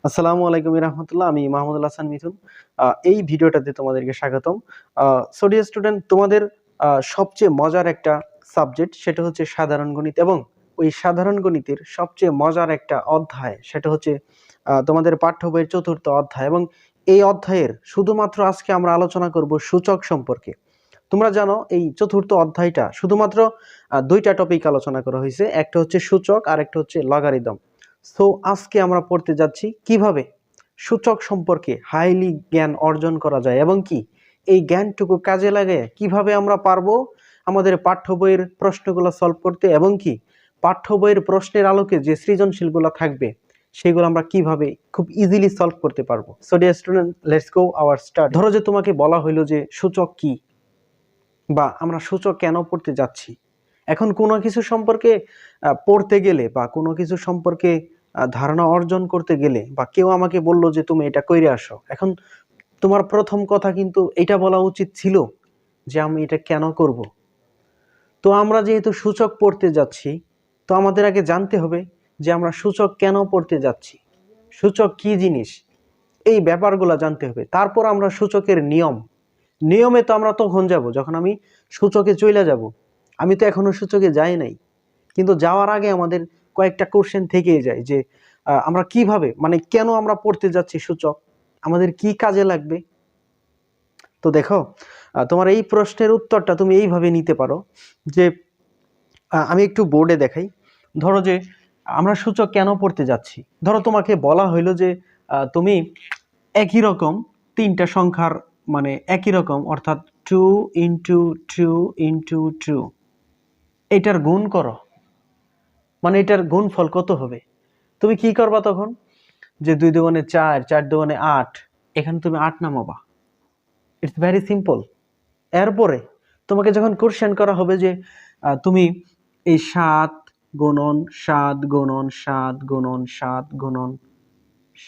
আসসালামু আলাইকুম রহমতুল্লাহ। আমি মাহমুদুল হাসান মিথুন। এই ভিডিওটাতে তোমাদেরকে স্বাগতম। সো ডিয়ার স্টুডেন্ট, তোমাদের সবচেয়ে মজার একটা সাবজেক্ট সেটা হচ্ছে সাধারণ গণিত, এবং ওই সাধারণ গণিতের সবচেয়ে মজার একটা অধ্যায় সেটা হচ্ছে তোমাদের পাঠ্য বইয়ের চতুর্থ অধ্যায়। এবং এই অধ্যায়ের শুধুমাত্র আজকে আমরা আলোচনা করব সূচক সম্পর্কে। তোমরা জানো এই চতুর্থ অধ্যায়টা শুধুমাত্র দুইটা টপিক আলোচনা করা হয়েছে, একটা হচ্ছে সূচক আর একটা হচ্ছে লগারিদম। সো আজকে আমরা পড়তে যাচ্ছি কিভাবে সূচক সম্পর্কে হাইলি জ্ঞান অর্জন করা যায়, এবং কি এই জ্ঞানটুকু কাজে লাগে কিভাবে আমরা পারবো আমাদের পাঠ্য বইয়ের প্রশ্নগুলো সলভ করতে, এবং কি পাঠ্য বইয়ের প্রশ্নের আলোকে যে সৃজনশীলগুলো থাকবে সেগুলো আমরা কিভাবে খুব ইজিলি সলভ করতে পারবো। So dear student, let's go hour start. ধরো যে তোমাকে বলা হইলো যে সূচক কি, বা আমরা সূচক কেন পড়তে যাচ্ছি। এখন কোনো কিছু সম্পর্কে পড়তে গেলে বা কোনো কিছু সম্পর্কে ধারণা অর্জন করতে গেলে, বা কেউ আমাকে বলল যে তুমি এটা কইরে আসো, এখন তোমার প্রথম কথা কিন্তু এটা বলা উচিত ছিল যে আমি এটা কেন করব। তো আমরা যেহেতু সূচক পড়তে যাচ্ছি, তো আমাদের আগে জানতে হবে যে আমরা সূচক কেন পড়তে যাচ্ছি, সূচক কি জিনিস, এই ব্যাপারগুলো জানতে হবে। তারপর আমরা সূচকের নিয়মে তো আমরা তখন যাব যখন আমি সূচকে চলে যাব। আমি তো এখনো সূচকে যাই নাই, কিন্তু যাওয়ার আগে আমাদের কয়েকটা কোশ্চেন থেকেই যায় যে আমরা কিভাবে, মানে কেন আমরা পড়তে যাচ্ছি সূচক, আমাদের কি কাজে লাগবে। তো দেখো, তোমার এই প্রশ্নের উত্তরটা তুমি এইভাবে নিতে পারো যে আমি একটু বোর্ডে দেখাই। ধরো যে আমরা সূচক কেন পড়তে যাচ্ছি। ধরো তোমাকে বলা হইলো যে তুমি একই রকম তিনটা সংখ্যার, মানে একই রকম, অর্থাৎ 2 × 2 × 2 এটার গুণ করো, মানে এটার গুণফল কত হবে। তুমি কি করবা তখন, যে 2 দুগুণে 4, 4 দুগুণে 8, এখানে তুমি 8 নামাবা। It's very simple. এরপরে তোমাকে যখন কোশ্চেন করা হবে যে তুমি এই 7 গুণন 7 গুণন 7 গুণন 7 গুণন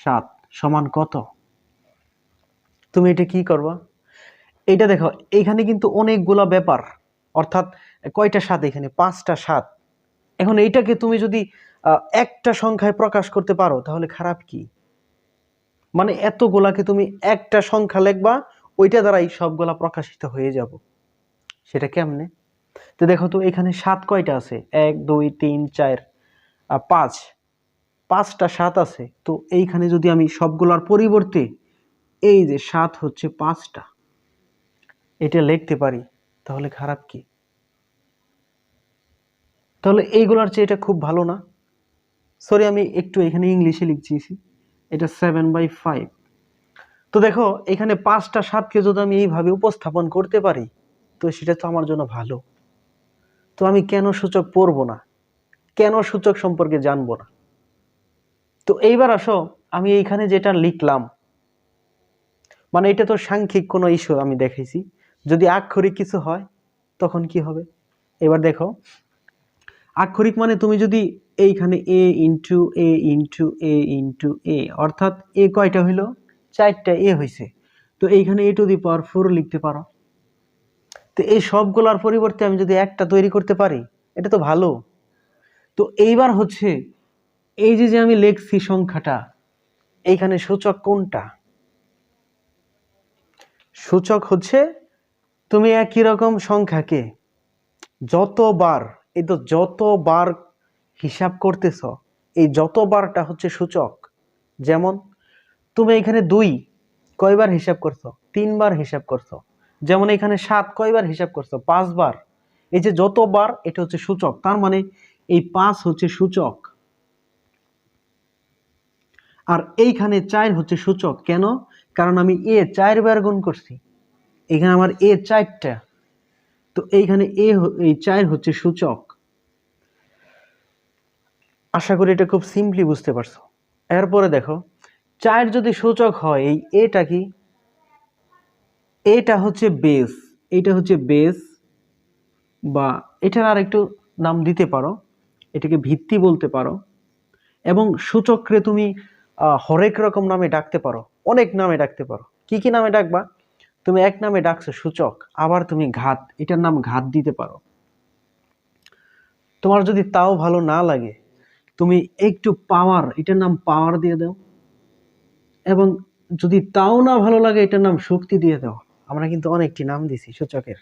7 সমান কত, তুমি এটা কি করবা। এটা দেখো, এখানে কিন্তু অনেকগুলা ব্যাপার, অর্থাৎ কয়টা 7, এখানে 5টা 7। এখন এইটাকে তুমি যদি একটা সংখ্যায় প্রকাশ করতে পারো তাহলে খারাপ কি, মানে এতগুলাকে তুমি একটা সংখ্যা লিখবা, ওইটা দ্বারাই সবগুলা প্রকাশিত হয়ে যাব। সেটা কেমনে। তো দেখো তো এখানে 7 কয়টা আছে, 1 2 3 4 5, 5টা 7 আছে। তো এইখানে যদি আমি সবগুলার পরিবর্তে এই যে 7 হচ্ছে 5টা এটা লিখতে পারি, তাহলে খারাপ কি। তাহলে এইগুলার চেয়ে এটা খুব ভালো না। সরি, আমি একটু এখানে ইংলিশে লিখছি, এটা 7/5। তো দেখো এখানে 5টা 7কে যদি আমি এইভাবে উপস্থাপন করতে পারি, তো সেটা তো আমার জন্য ভালো। তো আমি কেন সূচক পড়বো না, কেন সূচক সম্পর্কে জানবো না। তো এইবার আসো, আমি এইখানে যেটা লিখলাম, মানে এটা তো সাংখ্যিক কোনো ইস্যু আমি দেখাইছি। যদি আক্ষরিক কিছু হয় তখন কি হবে। এবার দেখো, আক্ষরিক মানে তুমি যদি এইখানে a অর্থাৎ এ কয়টা হইলো, 4টা এ হইছে, তো এইখানে a⁴ লিখতে পারো। তো এই সবগুলোর পরিবর্তে আমি যদি একটা তৈরি করতে পারি, এটা তো ভালো। তো এইবার হচ্ছে এই যে আমি লিখছি সংখ্যাটা, এইখানে সূচক কোনটা। সূচক হচ্ছে তুমি একই রকম সংখ্যাকে যতবার, এই তো যতবার হিসাব করতেছ, এই যতবারটা হচ্ছে সূচক। যেমন তুমি এখানে 2 কয়বার হিসাব করছো, 3বার হিসাব করছো। যেমন এখানে 7 কয়বার হিসাব করছো, 5বার। এই যে যতবার, এটা হচ্ছে সূচক। তার মানে এই 5 হচ্ছে সূচক, আর এইখানে 4 হচ্ছে সূচক। কেন, কারণ আমি 4বার গুণ করছি, এখানে আমার 4টা, তো এইখানে এই 4 হচ্ছে সূচক। আশা করি এটা খুব সিম্পলি বুঝতে পারছো। এরপরে দেখো, 4 যদি সূচক হয়, এই এটা কি, এটা হচ্ছে বেস, এটা হচ্ছে বেস, বা এটার আর একটু নাম দিতে পারো, এটাকে ভিত্তি বলতে পারো। এবং সূচকরে তুমি হরেক রকম নামে ডাকতে পারো, অনেক নামে ডাকতে পারো। কি কি নামে ডাকবা, তুমি এক নামে ডাকছো সূচক, আবার তুমি ঘাত, এটার নাম ঘাত দিতে পারো। তোমার যদি তাও ভালো না লাগে, তুমি একটু পাওয়ার, এটার নাম পাওয়ার দিয়ে দাও। এবং যদি তাও না ভালো লাগে এটার নাম শক্তি দিয়ে দাও। আমরা কিন্তু অনেকটি নাম দিছি সূচকের।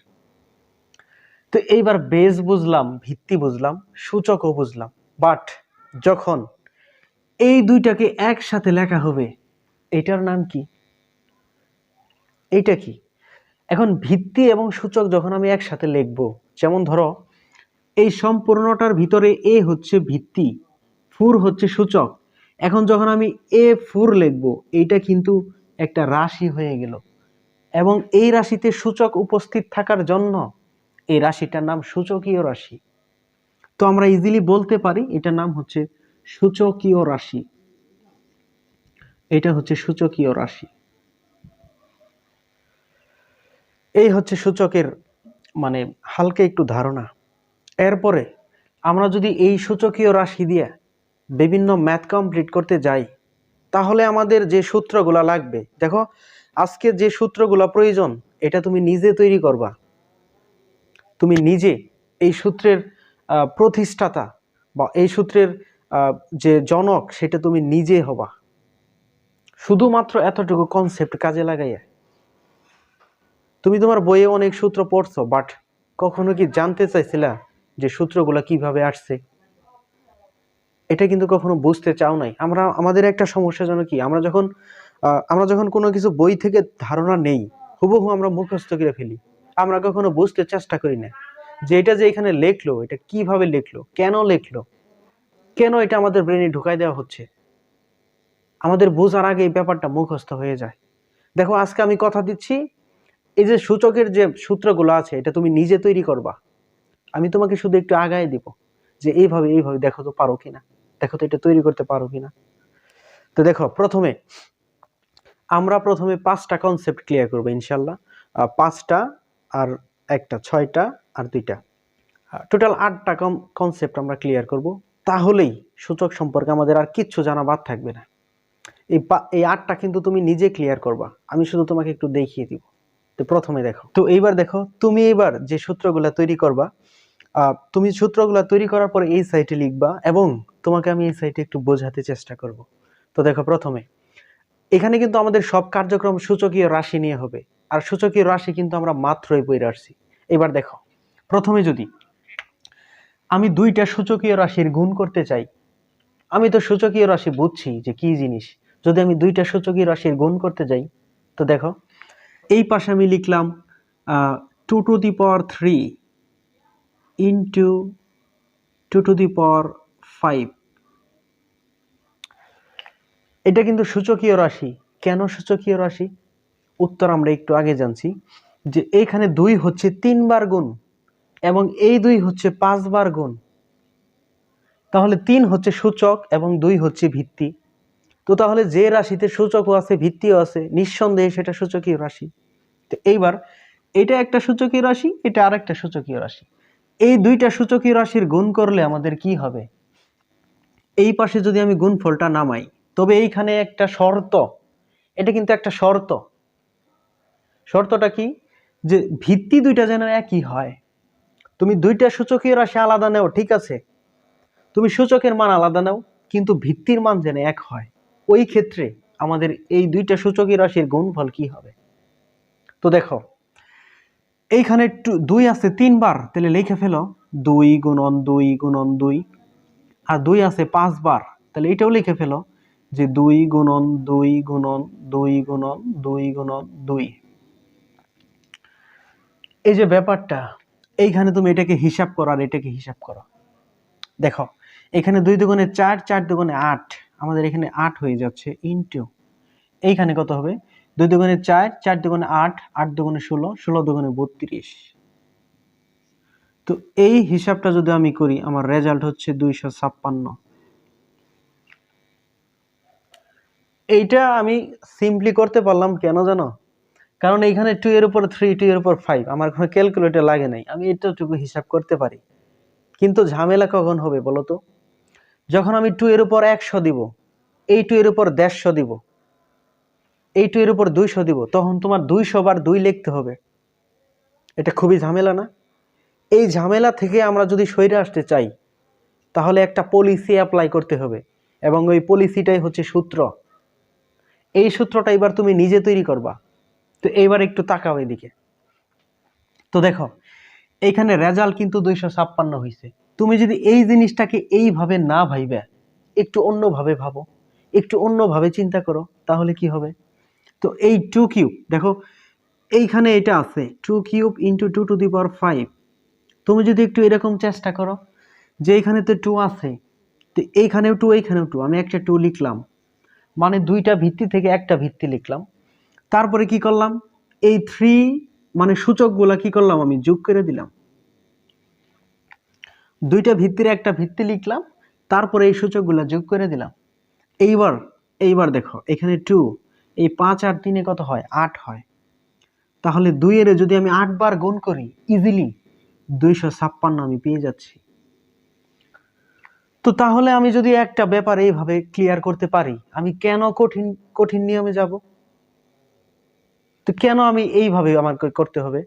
তো এইবার বেস বুঝলাম, ভিত্তি বুঝলাম, সূচকও বুঝলাম, বাট যখন এই দুইটাকে একসাথে লেখা হবে এটার নাম কি? এইটা কি? এখন ভিত্তি এবং সূচক যখন আমি একসাথে লিখবো, যেমন ধরো এই সম্পূর্ণটার ভিতরে এ হচ্ছে ভিত্তি, ফোর হচ্ছে সূচক। এখন যখন আমি A4 লিখবো, এইটা কিন্তু একটা রাশি হয়ে গেল, এবং এই রাশিতে সূচক উপস্থিত থাকার জন্য এই রাশিটার নাম সূচকীয় রাশি। তো আমরা ইজিলি বলতে পারি এটার নাম হচ্ছে সূচকীয় রাশি। এটা হচ্ছে সূচকীয় রাশি। এই হচ্ছে সূচকের মানে হালকা একটু ধারণা। এরপরে আমরা যদি এই সূচকীয় রাশি দিয়ে বিভিন্ন ম্যাথ কমপ্লিট করতে যাই, তাহলে আমাদের যে সূত্রগুলা লাগবে, দেখো আজকে যে সূত্রগুলা প্রয়োজন এটা তুমি নিজে তৈরি করবা। তুমি নিজে এই সূত্রের প্রতিষ্ঠাতা বা এই সূত্রের যে জনক সেটা তুমি নিজে হবা, শুধুমাত্র এতটুকু কনসেপ্ট কাজে লাগাইয়া। তুমি তোমার বইয়ে অনেক সূত্র পড়ছো, বাট কখনো কি জানতে চাইছিলা যে সূত্রগুলা কিভাবে আসছে? এটা কিন্তু কখনো বুঝতে চাও নাই। আমাদের একটা সমস্যা যেন কি, আমরা যখন কোনো কিছু বই থেকে ধারণা নেই, হুবহু আমরা মুখস্থ করে ফেলি। আমরা কখনো বুঝতে চেষ্টা করি না যে এটা যে এখানে লেখলো, এটা কিভাবে লেখলো, কেন লেখলো, কেন এটা আমাদের ব্রেনে ঢুকাই দেওয়া হচ্ছে। আমাদের বোঝার আগে এই ব্যাপারটা মুখস্থ হয়ে যায়। দেখো আজকে আমি কথা দিচ্ছি, এই যে সূচকের যে সূত্রগুলো আছে এটা তুমি নিজে তৈরি করবা। আমি তোমাকে শুধু একটু আগায় দিব যে এইভাবে এইভাবে দেখো তো পারো কিনা, দেখো তো এটা তৈরি করতে পারো কিনা। তো দেখো আমরা প্রথমে 5টা কনসেপ্ট ক্লিয়ার করবো ইনশাল্লাহ। 5টা আর একটা 6টা আর 2টা, টোটাল 8টা কনসেপ্ট আমরা ক্লিয়ার করব। তাহলেই সূচক সম্পর্কে আমাদের আর কিচ্ছু জানা বাদ থাকবে না। এই 8টা কিন্তু তুমি নিজে ক্লিয়ার করবা, আমি শুধু তোমাকে একটু দেখিয়ে দিব। তো প্রথমে দেখো, তো এইবার দেখো তুমি এইবার যে সূত্রগুলা তৈরি করবা, তুমি সূত্রগুলা তৈরি করার পরে এই সাইটে লিখবা, এবং তোমাকে আমি এই সাইটে একটু বোঝাতে চেষ্টা করব। তো দেখো প্রথমে এখানে কিন্তু আমাদের সব কার্যক্রম সূচকীয় রাশি নিয়ে হবে, আর সূচকীয় রাশি কিন্তু আমরা মাত্রই পড়ে আসছি। এবার দেখো প্রথমে যদি আমি 2টা সূচকীয় রাশির গুণ করতে চাই, আমি তো সূচকীয় রাশি বুঝছি যে কি জিনিস। যদি আমি 2টা সূচকীয় রাশির গুণ করতে যাই, তো দেখো এই পাশে আমি লিখলাম 2 to the power 3 into 2 to the power 5। এটা কিন্তু সূচকীয় রাশি। কেন সূচকীয় রাশি? উত্তর আমরা একটু আগে জানছি, যে এইখানে 2 হচ্ছে 3 বার গুণ, এবং এই 2 হচ্ছে 5 বার গুণ। তাহলে 3 হচ্ছে সূচক এবং 2 হচ্ছে ভিত্তি। তো তাহলে যে রাশিতে সূচকও আছে ভিত্তিও আছে, নিঃসন্দেহে সেটা সূচকীয় রাশি। তো এইবার এটা একটা সূচকীয় রাশি, এটা আরেকটা সূচকীয় রাশি। এই 2টা সূচকীয় রাশির গুণ করলে আমাদের কি হবে? এই পাশে যদি আমি গুণফলটা নামাই, তবে এইখানে একটা শর্ত, এটা কিন্তু একটা শর্ত। শর্তটা কি? যে ভিত্তি 2টা যেন একই হয়। তুমি 2টা সূচকীয় রাশি আলাদা নাও, ঠিক আছে, তুমি সূচকের মান আলাদা নাও, কিন্তু ভিত্তির মান যেন এক হয়। ওই ক্ষেত্রে আমাদের এই 2টা সূচকীয় রাশির গুণফল কি হবে? তো দেখো এইখানে 2 আছে 3 বার, তাহলে লিখে ফেলো 2 গুণন 2 গুণন 2। আর 2 আছে 5 বার, তাহলে এটাও লিখে ফেলো যে 2 গুণন 2 গুণন 2 গুণন 2 গুণন 2। এই যে ব্যাপারটা, এইখানে তুমি এটাকে হিসাব করো আর এটাকে হিসাব করো। দেখো এখানে 2 দুগুণে 4, 4 দুগুণে 8, আমাদের এখানে 8 হয়ে যাচ্ছে, ইনটু এইখানে কত হবে? 2 দুগুণে 4, 4 দুগুণে 8, 8 দুগুণে 16, 16 দুগুণে 32। তো এই হিসাবটা যদি আমি করি, আমার রেজাল্ট হচ্ছে 256। এইটা আমি সিম্পলি করতে পারলাম কেন জানো? কারণ এইখানে 2 এর উপর 3, 2 এর উপর 5, আমার কোনো ক্যালকুলেটর লাগে নাই, আমি এতটুকু হিসাব করতে পারি। কিন্তু ঝামেলা কখন হবে বলো তো? যখন আমি 2 এর উপর 100 দিব, এই 2 এর উপর 150 দিব, এই 2 এর উপর 200 দিব, তখন তোমার 200 বার 2 লিখতে হবে। এটা খুবই ঝামেলা না? এই ঝামেলা থেকে আমরা যদি সরে আসতে চাই, তাহলে একটা পলিসি অ্যাপ্লাই করতে হবে, এবং ওই পলিসিটাই হচ্ছে সূত্র। এই সূত্রটা এবার তুমি নিজে তৈরি করবা। তো এইবার একটু তাকাও এদিকে। তো দেখো এইখানে রেজাল্ট কিন্তু 256 হয়েছে। তুমি যদি এই জিনিসটাকে এইভাবে না ভাইবে একটু অন্যভাবে ভাবো, একটু অন্যভাবে চিন্তা করো, তাহলে কি হবে? তো এই 2 কিউব দেখো এইখানে এটা আছে 2 কিউব ইন্টু 2 টু দি পাওয়ার 5। তুমি যদি একটু এরকম চেষ্টা করো যে এইখানে তো 2 আছে, তো এইখানেও 2 এইখানেও 2, আমি একটা 2 লিখলাম, মানে দুইটা ভিত্তি থেকে একটা ভিত্তি লিখলাম। তারপরে কি করলাম, এই 3 মানে সূচকগুলা কি করলাম, আমি যোগ করে দিলাম। দুইটা ভিত্তির একটা ভিত্তি লিখলাম, তারপরে এই সূচকগুলা যোগ করে দিলাম। এইবার এইবার দেখো এখানে 2, এই 5 আর 3 কত হয়, 8 হয়। তাহলে 2 এর যদি আমি 8 বার গুণ করি, ইজিলি 256 আমি পেয়ে যাচ্ছি। তো তাহলে আমি যদি একটা ব্যাপার এইভাবে ক্লিয়ার করতে পারি, আমি কেন কঠিন কঠিন নিয়মে যাব? তো কেন আমি এইভাবে আমাকে করতে হবে?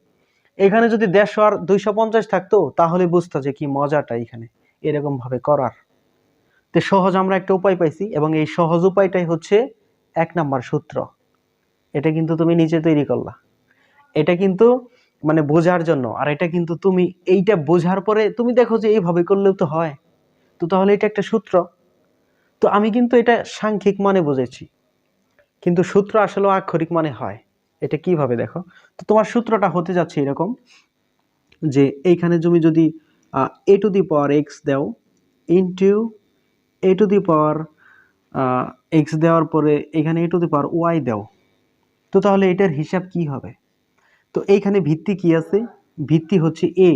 এখানে যদি 150 আর 250 থাকতো তাহলে বুঝতো যে কি মজাটা এখানে এরকম ভাবে করার। তো সহজ আমরা একটা উপায় পাইছি, এবং এই সহজ উপায়টাই হচ্ছে 1 নাম্বার সূত্র। এটা কিন্তু তুমি নিজে তৈরি করলা, এটা কিন্তু মানে বোঝার জন্য। আর এটা কিন্তু তুমি এইটা বোঝার পরে তুমি দেখো যে এইভাবে করলেও তো হয়, তো তাহলে এটা একটা সূত্র। তো আমি কিন্তু এটা সাংখ্যিক মানে বুঝেছি, কিন্তু সূত্র আসলে আক্ষরিক মানে হয়। এটা কিভাবে দেখো, তো তোমার সূত্রটা হতে যাচ্ছে এরকম যে এইখানে তুমি যদি a to the power x দাও into a to the power x দেওয়ার পরে এখানে a to the power y দাও, তো তাহলে এটার হিসাব কি হবে? তো এইখানে ভিত্তি কি আছে, ভিত্তি হচ্ছে a,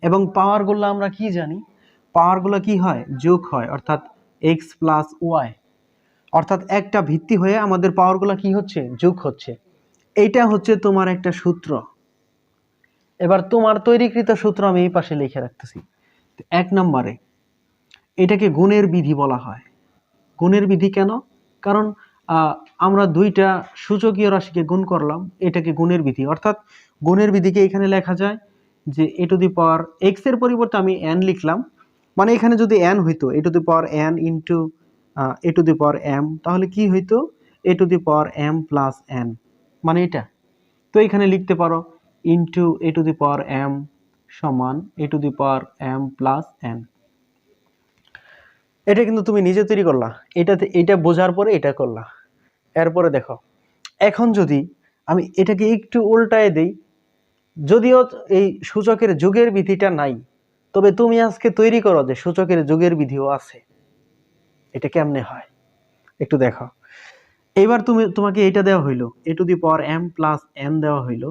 এবং পাওয়ারগুলো আমরা কি জানি, পাওয়ারগুলো কি হয়, যোগ হয়, অর্থাৎ x প্লাস y, অর্থাৎ একটা ভিত্তি হয়ে আমাদের পাওয়ারগুলো কি হচ্ছে, যোগ হচ্ছে। এইটা হচ্ছে তোমার একটা সূত্র। এবার তোমার তৈরিকৃত সূত্র আমি এই পাশে লিখে রাখতেছি। 1 নম্বরে এটাকে গুণের বিধি বলা হয়। গুণের বিধি কেন? কারণ আমরা দুইটা সূচকীয় রাশিকে গুণ করলাম, এটাকে গুণের বিধি। অর্থাৎ গুণের বিধিকে এখানে লেখা যায় যে a to the power x এর পরিবর্তে আমি n লিখলাম, মানে এখানে যদি n হইতো a to the power n into a to the power m, তাহলে কি হইতো, a to the power m plus n, মানে এটা। তো এখানে লিখতে পারো into a to the power m সমান a to the power m plus n। এটা কিন্তু তুমি নিজে তৈরি করলা, এটা বোঝার পরে এটা করলা। এরপরে দেখো এখন যদি আমি এটাকে একটু উল্টায় দেই, যদিও এই সূচকের যুগের বিধিটা নাই, তবে তুমি আজকে তৈরি করো যে সূচকের যুগের বিধিও আছে। এটা কেমনে হয় একটু দেখো। এইবার তোমাকে এটা দেওয়া হইলো a to the power m plus n দেওয়া হইলো,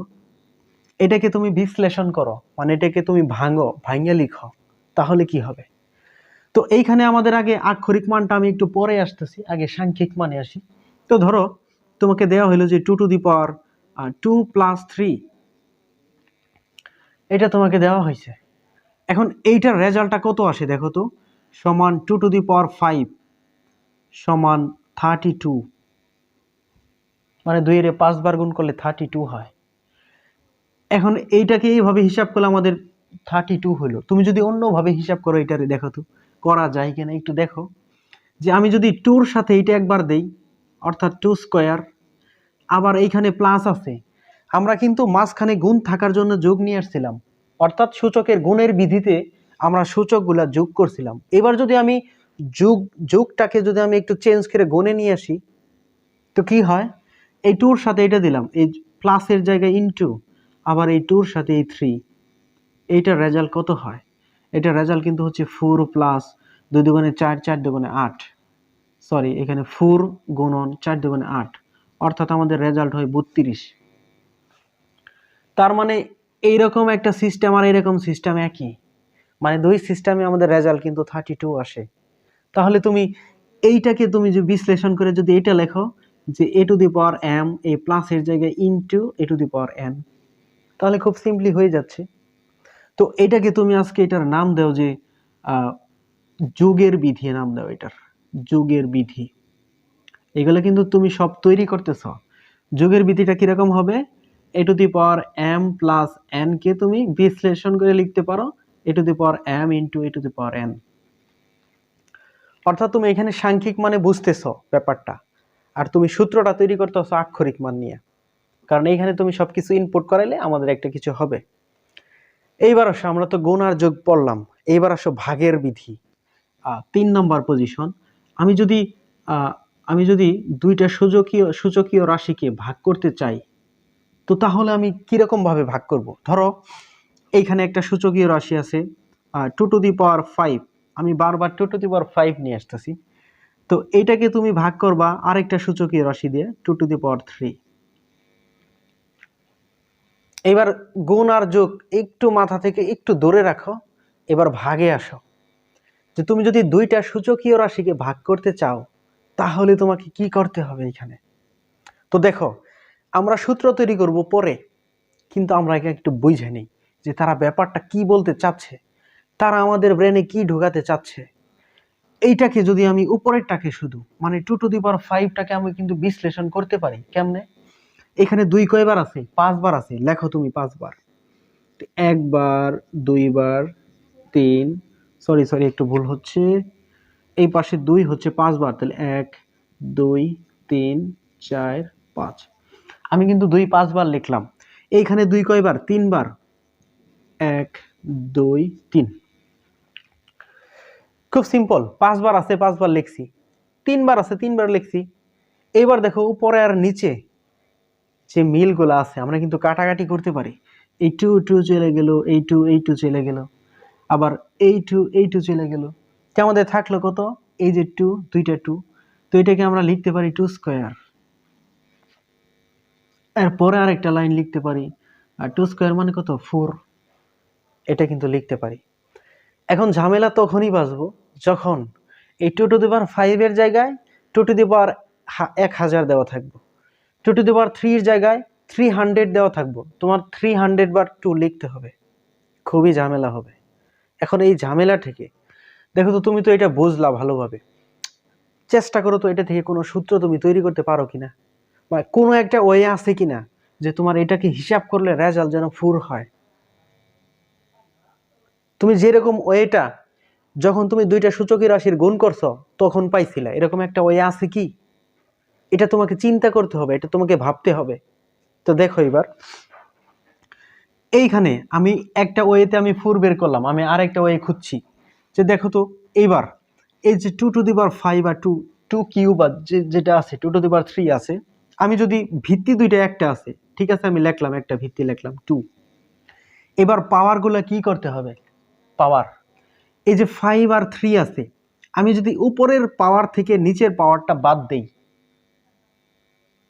এটাকে তুমি বিশ্লেষণ করো, মানে এটাকে তুমি ভাঙে লিখো, তাহলে কি হবে? তো এইখানে আমাদের আগে আক্ষরিক মানটা আমি একটু পরে আসতেছি, আগে সাংখ্যিক মানে আসি। তো ধরো তোমাকে দেওয়া হলো যে 2 টু দি পাওয়ার 2 প্লাস 3, এটা তোমাকে দেওয়া হয়েছে। এখন এইটার রেজাল্টটা কত আসে দেখো তো, সমান 2 টু দি পাওয়ার 5 সমান 32, মানে 2 এর 5 বার গুণ করলে 32 হয়। এখন এইটাকে এইভাবে হিসাব করলে আমাদের 32 হলো। তুমি যদি অন্যভাবে হিসাব করো এটারে, দেখো তো করা যায় কিনা একটু দেখো। যে আমি যদি 2 এর সাথে এইটা একবার দেই, অর্থাৎ 2 স্কয়ার, আবার এইখানে প্লাস আছে, আমরা কিন্তু মাঝখানে গুণ থাকার জন্য যোগ নিয়ে আসছিলাম, অর্থাৎ সূচকের গুণের বিধিতে আমরা সূচকগুলা যোগ করছিলাম। এবার যদি আমি যোগটাকে যদি আমি একটু চেঞ্জ করে গুণে নিয়ে আসি, তো কি হয়, এই 2 এর সাথে এটা দিলাম, এই প্লাসের জায়গায় ইনটু, আবার এই 2 এর সাথে এই 3, এইটার রেজাল্ট কত হয়? এটার রেজাল্ট কিন্তু হচ্ছে 4 প্লাস 2 দুগুণে 4, 4 দুগুণে 8, সরি এখানে 4 গুণন 4 দুগুণে 8, অর্থাৎ আমাদের রেজাল্ট হয় 32। তার মানে এইরকম একটা সিস্টেম আর এরকম সিস্টেম একই, মানে দুই সিস্টেমে আমাদের রেজাল্ট কিন্তু 32 আসে। তাহলে তুমি এইটাকে তুমি যে বিশ্লেষণ করে যদি এটা লেখো যে a to the power m, এই প্লাসের জায়গায় into a to the power n, তাহলে খুব সিম্পলি হয়ে যাচ্ছে। তো এটাকে তুমি আজকে এটার নাম দাও যে যোগের বিধি নাম দাও, এটার যোগের বিধি। এগুলো কিন্তু তুমি সব তৈরি করতেছ। যোগের বিধিটা কিরকম হবে, a to the power m plus n কে তুমি বিশ্লেষণ করে লিখতে পারো a to the power m into a to the power n। অর্থাৎ তুমি এখানে সাংখ্যিক মানে বুঝতেছো ব্যাপারটা। আর তুমি সূত্রটা তৈরি করতেছো আক্ষরিক মান নিয়ে, কারণ এইখানে তুমি সবকিছু ইনপুট করাইলে আমাদের একটা কিছু হবে। এইবার আসো, আমরা তো গুণ আর যোগ পড়লাম, এইবার আসো ভাগের বিধি। 3 নম্বর পজিশন। আমি যদি আমি যদি দুইটা সূচকীয় রাশিকে ভাগ করতে চাই, তো তাহলে আমি কিরকম ভাবে ভাগ করব? ধরো এইখানে একটা সূচকীয় রাশি আছে 2 টু দি পাওয়ার 5, আমি বারবার 2 টু দি পাওয়ার 5 নিয়ে আসতেছি। তো এইটাকে তুমি ভাগ করবা আরেকটা সূচকীয় রাশি দিয়ে 2 টু দি পাওয়ার 3। এবার গুণ আর যোগ একটু মাথা থেকে একটু দূরে রাখো, এবার ভাগে আসো। যে তুমি যদি দুইটা সূচকীয় রাশিকে ভাগ করতে চাও, তাহলে তোমাকে কি করতে হবে এখানে? তো দেখো, আমরা সূত্র তৈরি করব পরে, কিন্তু আমরা একটু বুঝে নিই যে তারা ব্যাপারটা কি বলতে চাচ্ছে, তারা আমাদের ব্রেনে কি ঢোকাতে চাচ্ছে। এইটাকে যদি আমি উপরেরটাকে শুধু মানে 2 টু দি পাওয়ার 5টাকে আমি কিন্তু বিশ্লেষণ করতে পারি কেমনে? এখানে 2 কয়বার আছে? 5 বার আছে। লেখো তুমি 5 বার। 1 বার, 2 বার, 3, সরি একটু ভুল হচ্ছে, এই পাশে 2 হচ্ছে 5 বার, তাহলে 1 2 3 4 5। আমি কিন্তু 2 5 বার লিখলাম। এইখানে 2 কয়বার? 3 বার। 1 2 3। খুব সিম্পল, 5 বার আছে 5 বার লিখছি, 3 বার আছে 3 বার লিখছি। এবার দেখো উপরে আর নিচে যে মিলগুলো আছে আমরা কিন্তু কাটাকাটি করতে পারি। এই 2 2 চলে গেল, এই 2 চলে গেল, আবার এই 2 চলে গেল। তো আমাদের থাকলো কত? এই যে 2, দুইটা 2, তো এটাকে আমরা লিখতে পারি 2 স্কয়ার। এরপরে আরেকটা লাইন লিখতে পারি, আর 2 স্কয়ার মানে কত? 4। এটা কিন্তু লিখতে পারি। এখন ঝামেলা তখনই বাঁচবো যখন এই 2 টু দি পাওয়ার 5 এর জায়গায় 2 টু দি পাওয়ার 1000 দেওয়া থাকবে, 2 টু দি পাওয়ার 3 এর জায়গায় 300 দেওয়া থাকবো। তোমার 300 বার 2 লিখতে হবে, খুবই ঝামেলা হবে। এখন এই ঝামেলা থেকে দেখো তো, তুমি তো এটা বুঝলা ভালোভাবে, চেষ্টা করো তো এটা থেকে কোনো সূত্র তুমি তৈরি করতে পারো কিনা, বা কোনো একটা ওয়ে আছে কিনা যে তোমার এটাকে হিসাব করলে রেজাল্ট যেন 4 হয়। তুমি যেরকম ওয়েটা যখন তুমি দুইটা সূচকীয় রাশির গুণ করছো তখন পাইছিলা, এরকম একটা ওয়ে আছে কি? এটা তোমাকে চিন্তা করতে হবে, এটা তোমাকে ভাবতে হবে। তো দেখো এবার এইখানে আমি একটা ওয়েতে আমি 4 বের করলাম, আমি আরেকটা ওয়ে খুঁজছি। যে দেখো তো এইবার এই যে 2 two the power 5 R 2 cube যেটা আছে 2 টু দি পাওয়ার 3 আছে, আমি যদি ভিত্তি দুইটা একটা আছে, ঠিক আছে, আমি লিখলাম একটা ভিত্তি লিখলাম 2। এবার পাওয়ারগুলো কি করতে হবে? পাওয়ার এই যে 5 আর 3 আছে, আমি যদি উপরের পাওয়ার থেকে নিচের পাওয়ারটা বাদ দেই,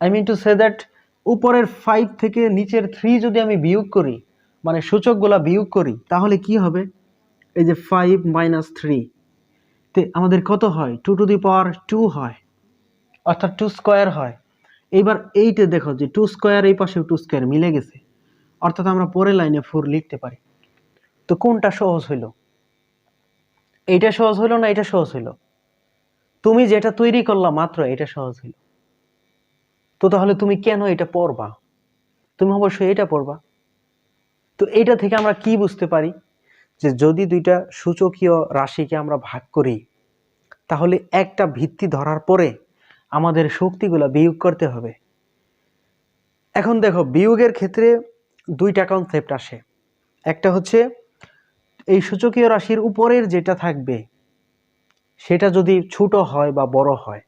I mean to say that উপরের 5 থেকে নিচের 3 যদি আমি বিয়োগ করি, মানে সূচকগুলা বিয়োগ করি, তাহলে কি হবে? এই যে 5 মাইনাস 3 তে আমাদের কত হয়? 2 টু দি পাওয়ার 2 হয়, অর্থাৎ 2 স্কয়ার হয়। এইবার এইটা দেখো যে 2 স্কয়ার, এই পাশেও 2 স্কয়ার মিলে গেছে, অর্থাৎ আমরা পরের লাইনে 4 লিখতে পারি। তো কোনটা সহজ হইলো? এইটা সহজ হইলো না এটা সহজ হইলো? তুমি যেটা তৈরি করলা মাত্র এটা সহজ হইলো। তো তাহলে তুমি কেন এটা পড়বা? তুমি অবশ্যই এটা পড়বা। তো এটা থেকে আমরা কি বুঝতে পারি? যে যদি দুইটা সূচকীয় রাশিকে আমরা ভাগ করি, তাহলে একটা ভিত্তি ধরার পরে আমাদের শক্তিগুলো বিয়োগ করতে হবে। এখন দেখো, বিয়োগের ক্ষেত্রে দুইটা কনসেপ্ট আসে। একটা হচ্ছে এই সূচকীয় রাশির উপরের যেটা থাকবে সেটা যদি ছোট হয় বা বড় হয়,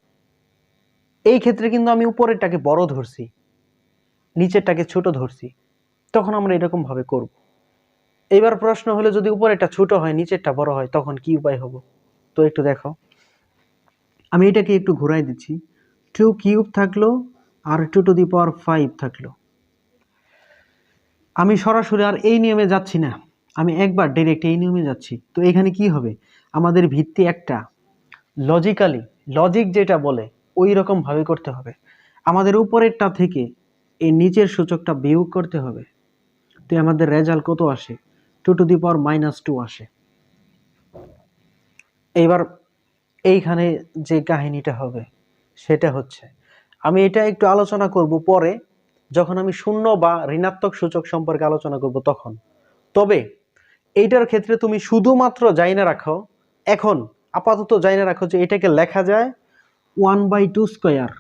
এই ক্ষেত্রে কিন্তু আমি উপরেরটাকে বড় ধরছি, নিচেরটাকে ছোট ধরছি, তখন আমরা এরকম ভাবে করব। এবার প্রশ্ন হলো, যদি উপরেরটা ছোট হয় নিচেরটা বড় হয়, তখন কি উপায় হবে? তো একটু দেখো, আমি এটাকে একটু ঘুরাই দিচ্ছি। 2 কিউব থাকলো আর 2 টু দি পাওয়ার 5 থাকলো। আমি সরাসরি আর এই নিয়মে যাচ্ছি না, আমি একবার ডাইরেক্ট এই নিয়মে যাচ্ছি। তো এখানে কি হবে? আমাদের ভিত্তি একটা, লজিক্যালি লজিক যেটা বলে ওই রকম ভাবে করতে হবে। আমাদের উপরেরটা থেকে এই নিচের সূচকটা বিয়োগ করতে হবে। তো আমাদের রেজাল্ট কত আসে? 2 টু দি পাওয়ার -2 আসে। এইবার এইখানে যে কাহিনীটা হবে সেটা হচ্ছে, আমি এটা একটু আলোচনা করব পরে, যখন আমি শূন্য বা ঋণাত্মক সূচক সম্পর্কে আলোচনা করব তখন। তবে এইটার ক্ষেত্রে তুমি শুধুমাত্র জাইনা রাখো, এখন আপাতত জাইনা রাখো যে এটাকে লেখা যায় 1/2 স্কয়ার।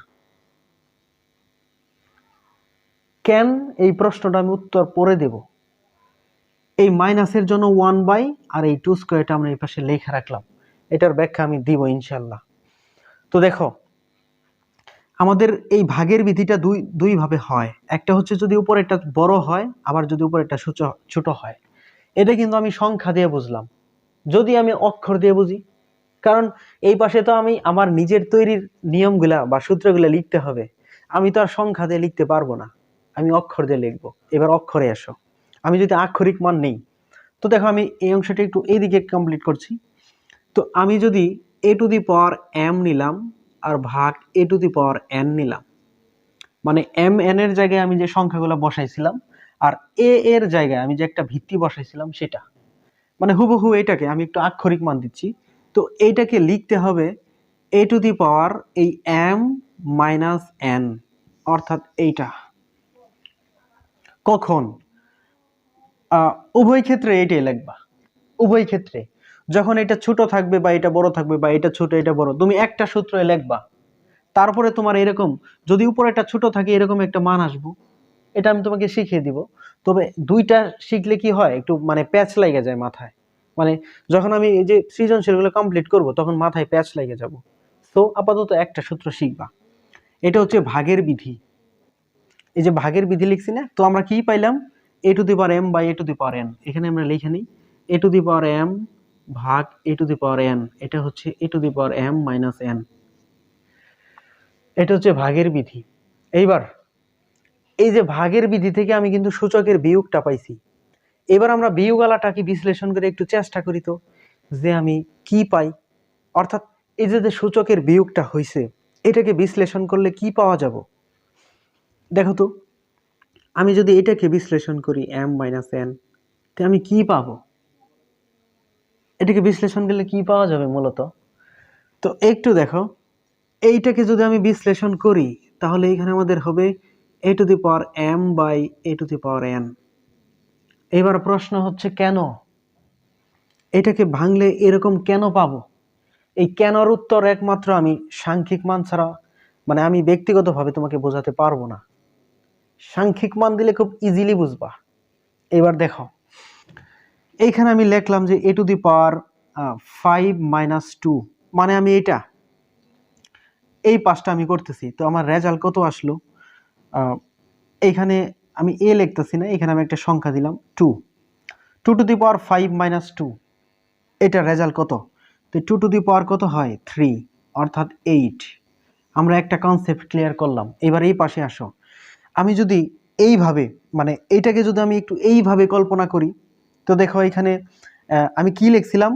কেন এই প্রশ্নটা আমি উত্তর পরে দেব। এই মাইনাসের জন্য 1/, আর এই 2² আমরা এই পাশে লেখা রাখলাম, এটার ব্যাখ্যা আমি দিব ইনশাল্লাহ। তো দেখো আমাদের এই ভাগের বিধিটা দুই ভাবে হয়। একটা হচ্ছে যদি উপরেরটা বড় হয়, আবার যদি উপরেরটা ছোট হয়। এটা কিন্তু আমি সংখ্যা দিয়ে বুঝলাম। যদি আমি অক্ষর দিয়ে বুঝি, কারণ এই পাশে তো আমি আমার নিজের তৈরির নিয়মগুলা বা সূত্রগুলা লিখতে হবে, আমি তো আর সংখ্যা দিয়ে লিখতে পারবো না, আমি অক্ষর দিয়ে লিখবো। এবার অক্ষরে আসো, আমি যদি আক্ষরিক মান নেই, তো দেখো আমি এই অংশটা একটু এইদিকে কমপ্লিট করছি। তো আমি যদি a⁴m নিলাম আর ভাগ a⁴n নিলাম, মানে mn এর জায়গায় আমি যে সংখ্যাগুলো বসাইছিলাম আর a এর জায়গায় আমি যে একটা ভিত্তি বসাইছিলাম সেটা, মানে হুবহু এটাকে আমি একটু আক্ষরিক মান দিচ্ছি। তো এইটাকে লিখতে হবে a টু দি পাওয়ার এই m মাইনাস n, অর্থাৎ এইটা। কখন? উভয় ক্ষেত্রে এইটাই লিখবা। উভয় ক্ষেত্রে যখন এটা ছোট থাকবে বা এটা বড় থাকবে, বা এটা ছোট এটা বড়, তুমি একটা সূত্রে লিখবা। তারপরে তোমার এরকম যদি উপরে একটা ছোট থাকে এরকম একটা মান আসবো, এটা আমি তোমাকে শিখিয়ে দিব। তবে দুইটা শিখলে কি হয়, একটু মানে প্যাচ লেগে যায় মাথায়, মানে যখন আমি এই যে সৃজনশীলগুলো কমপ্লিট করব তখন মাথায় প্যাচ লেগে যাব। তো আপাতত একটা সূত্র শিখবা, এটা হচ্ছে ভাগের বিধি। এই যে ভাগের বিধি লিখছি না, তো আমরা কি পাইলাম, a⁴m/a⁴n, এখানে আমরা লিখে নিই a⁴m ভাগ a⁴n, এটা হচ্ছে a⁴m মাইনাস n, এটা হচ্ছে ভাগের বিধি। এইবার এই যে ভাগের বিধি থেকে আমি কিন্তু সূচকের বিয়োগটা পাইছি। এবার আমরা বিয়োগালাটাকে বিশ্লেষণ করে একটু চেষ্টা করি তো যে আমি কি পাই, অর্থাৎ এই যে সূচকের বিয়োগটা হয়েছে এটাকে বিশ্লেষণ করলে কি পাওয়া যাব। দেখো তো আমি যদি এটাকে বিশ্লেষণ করি m-n, তে আমি কি পাবো, এটাকে বিশ্লেষণ করলে কি পাওয়া যাবে মূলত। তো একটু দেখো, এইটাকে যদি আমি বিশ্লেষণ করি তাহলে এখানে আমাদের হবে a⁴m/a⁴n। এবার প্রশ্ন হচ্ছে কেন এটাকে ভাঙলে এরকম কেন পাবো। এই কেনর উত্তর একমাত্র আমি সাংখ্যিক মান ছাড়া, মানে আমি ব্যক্তিগতভাবে তোমাকে বোঝাতে পারবো না। সাংখ্যিক মান দিলে খুব ইজিলি বুঝবা। এবার দেখো এইখানে আমি লিখলাম যে a⁵ মানে আমি এই পাঁচটা আমি করতেছি, তো আমার রেজাল্ট কত আসলো। এইখানে আমি a লিখতেছি না, এখানে আমি একটা সংখ্যা দিলাম 2 2⁵ এটার রেজাল্ট কত, তো 2 কত হয় 3, অর্থাৎ 8। আমরা একটা কনসেপ্ট ক্লিয়ার করলাম। এবার এই পাশে আসো, আমি যদি এইভাবে মানে এইটাকে যদি আমি একটু এইভাবে কল্পনা করি, তো দেখো এখানে আমি কি লিখছিলাম,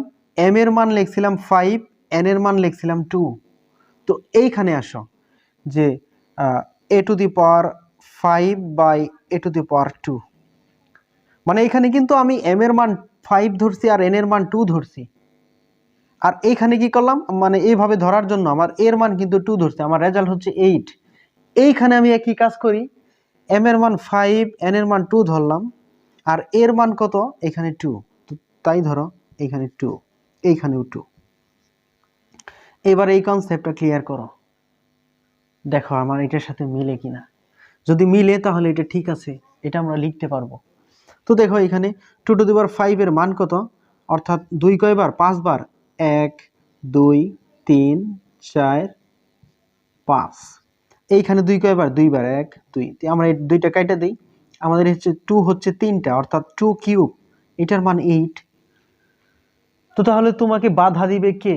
m এর মান লিখছিলাম 5, n এর মান লিখছিলাম 2। তো এইখানে আসো যে a⁵/a⁴2, মানে এখানে কিন্তু আমি m এর মান 5 ধরছি আর n এর মান 2 ধরছি। আর এইখানে কি করলাম, মানে এইভাবে ধরার জন্য আমার এর মান কিন্তু 2 ধরছে, আমার রেজাল্ট হচ্ছে 8। এইখানে আমি একই কাজ করি, m এর মান 5, n এর মান 2 ধরলাম, আর এর মান কত, এখানে 2, তো তাই ধরো এখানে 2, এইখানেও 2। এবার এই কনসেপ্টটা ক্লিয়ার করো, দেখো আমার এটার সাথে মিলে কিনা। যদি মিলে তাহলে এটা ঠিক আছে, এটা আমরা লিখতে পারবো। তো দেখো এখানে 2⁵ এর মান কত, অর্থাৎ 2 কয়বার, 5 বার, 1 2 3 4 5। এইখানে 2 কয়বার, 2 বার, 1 2, আমরা এই দুইটা কাইটা দেই, আমাদের হচ্ছে 2 হচ্ছে 3টা, অর্থাৎ 2³ এটার মান 8। তো তাহলে তোমাকে বাধা দিবে কে,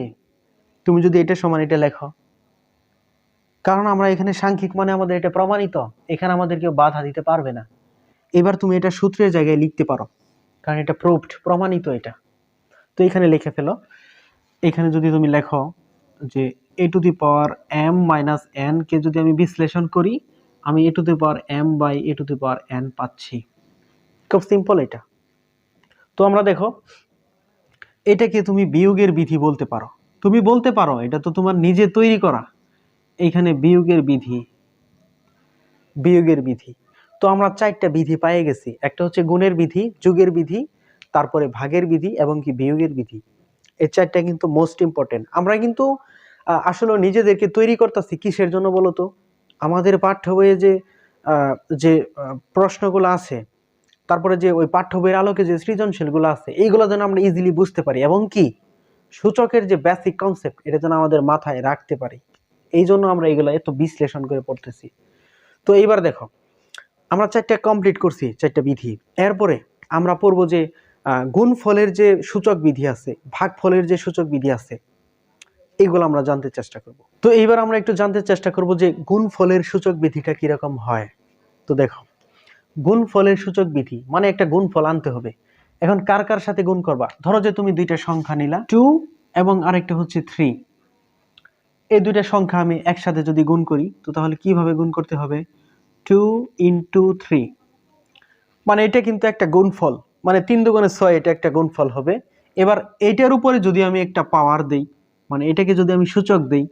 তুমি যদি এটা সমান এটা লেখো, কারণ আমরা এখানে সাংখ্যিক মানে আমাদের এটা প্রমাণিত, এখানে আমাদের কেউ বাধা দিতে পারবে না। এবার তুমি এটা সূত্রের জায়গায় লিখতে পারো, কারণ এটা প্রুভড, প্রমাণিত এটা। তো এখানে লিখে ফেলো, এখানে যদি তুমি লেখো যে a⁴m-n কে যদি আমি বিশ্লেষণ করি, আমি a⁴m/a⁴n পাচ্ছি। খুব সিম্পল এটা। তো আমরা দেখো এটাকে তুমি বিয়োগের বিধি বলতে পারো, তুমি বলতে পারো এটা তো তোমার নিজে তৈরি করা। এইখানে বিয়োগের বিধি, বিয়োগের বিধি। তো আমরা 4টা বিধি পেয়ে গেছি, একটা হচ্ছে গুণের বিধি, যোগের বিধি, তারপরে ভাগের বিধি এবং কি বিয়োগের বিধি। এই 4টা কিন্তু মোস্ট ইম্পর্টেন্ট। আমরা কিন্তু আসলে নিজেদেরকে তৈরি করতেছি কিসের জন্য বলতো, আমাদের পাঠ্য বইয়ে যে যে প্রশ্নগুলো আছে, তারপরে যে ওই পাঠ্য বইয়ের আলোকে যে সৃজনশীলগুলো আছে, এইগুলো যেন আমরা ইজিলি বুঝতে পারি, এবং কি সূচকের যে বেসিক কনসেপ্ট এটা যেন আমাদের মাথায় রাখতে পারি। এই জন্য আমরা এগুলো এত বিশ্লেষণ করে পড়তেছি। তো এইবার দেখো, আমরা 4টা কমপ্লিট করছি, 4টা বিধি। এরপরে আমরা পড়বো যে গুণফলের যে সূচক বিধি আছে, ভাগফলের যে সূচক বিধি আছে, এইগুলো আমরা জানতে চেষ্টা করব। তো এইবার আমরা একটু জানতে চেষ্টা করব যে গুণফলের সূচক বিধিটা কিরকম হয়। তো দেখো, গুণফলের সূচক বিধি মানে একটা গুণফল আনতে হবে। এখন কার কার সাথে গুণ করবা? ধরো যে তুমি দুইটা সংখ্যা নিলা, 2 এবং আরেকটা হচ্ছে 3। এই দুইটা সংখ্যা আমি একসাথে যদি গুণ করি, তো তাহলে কিভাবে গুণ করতে হবে? 2 ইন্টু 3, মানে এটা কিন্তু একটা গুণফল, মানে 3 দুগুণে 6, এটা একটা গুণফল হবে। এবার এটার উপরে যদি আমি একটা পাওয়ার দেই, মানে এটাকে যদি আমি সূচক দেই,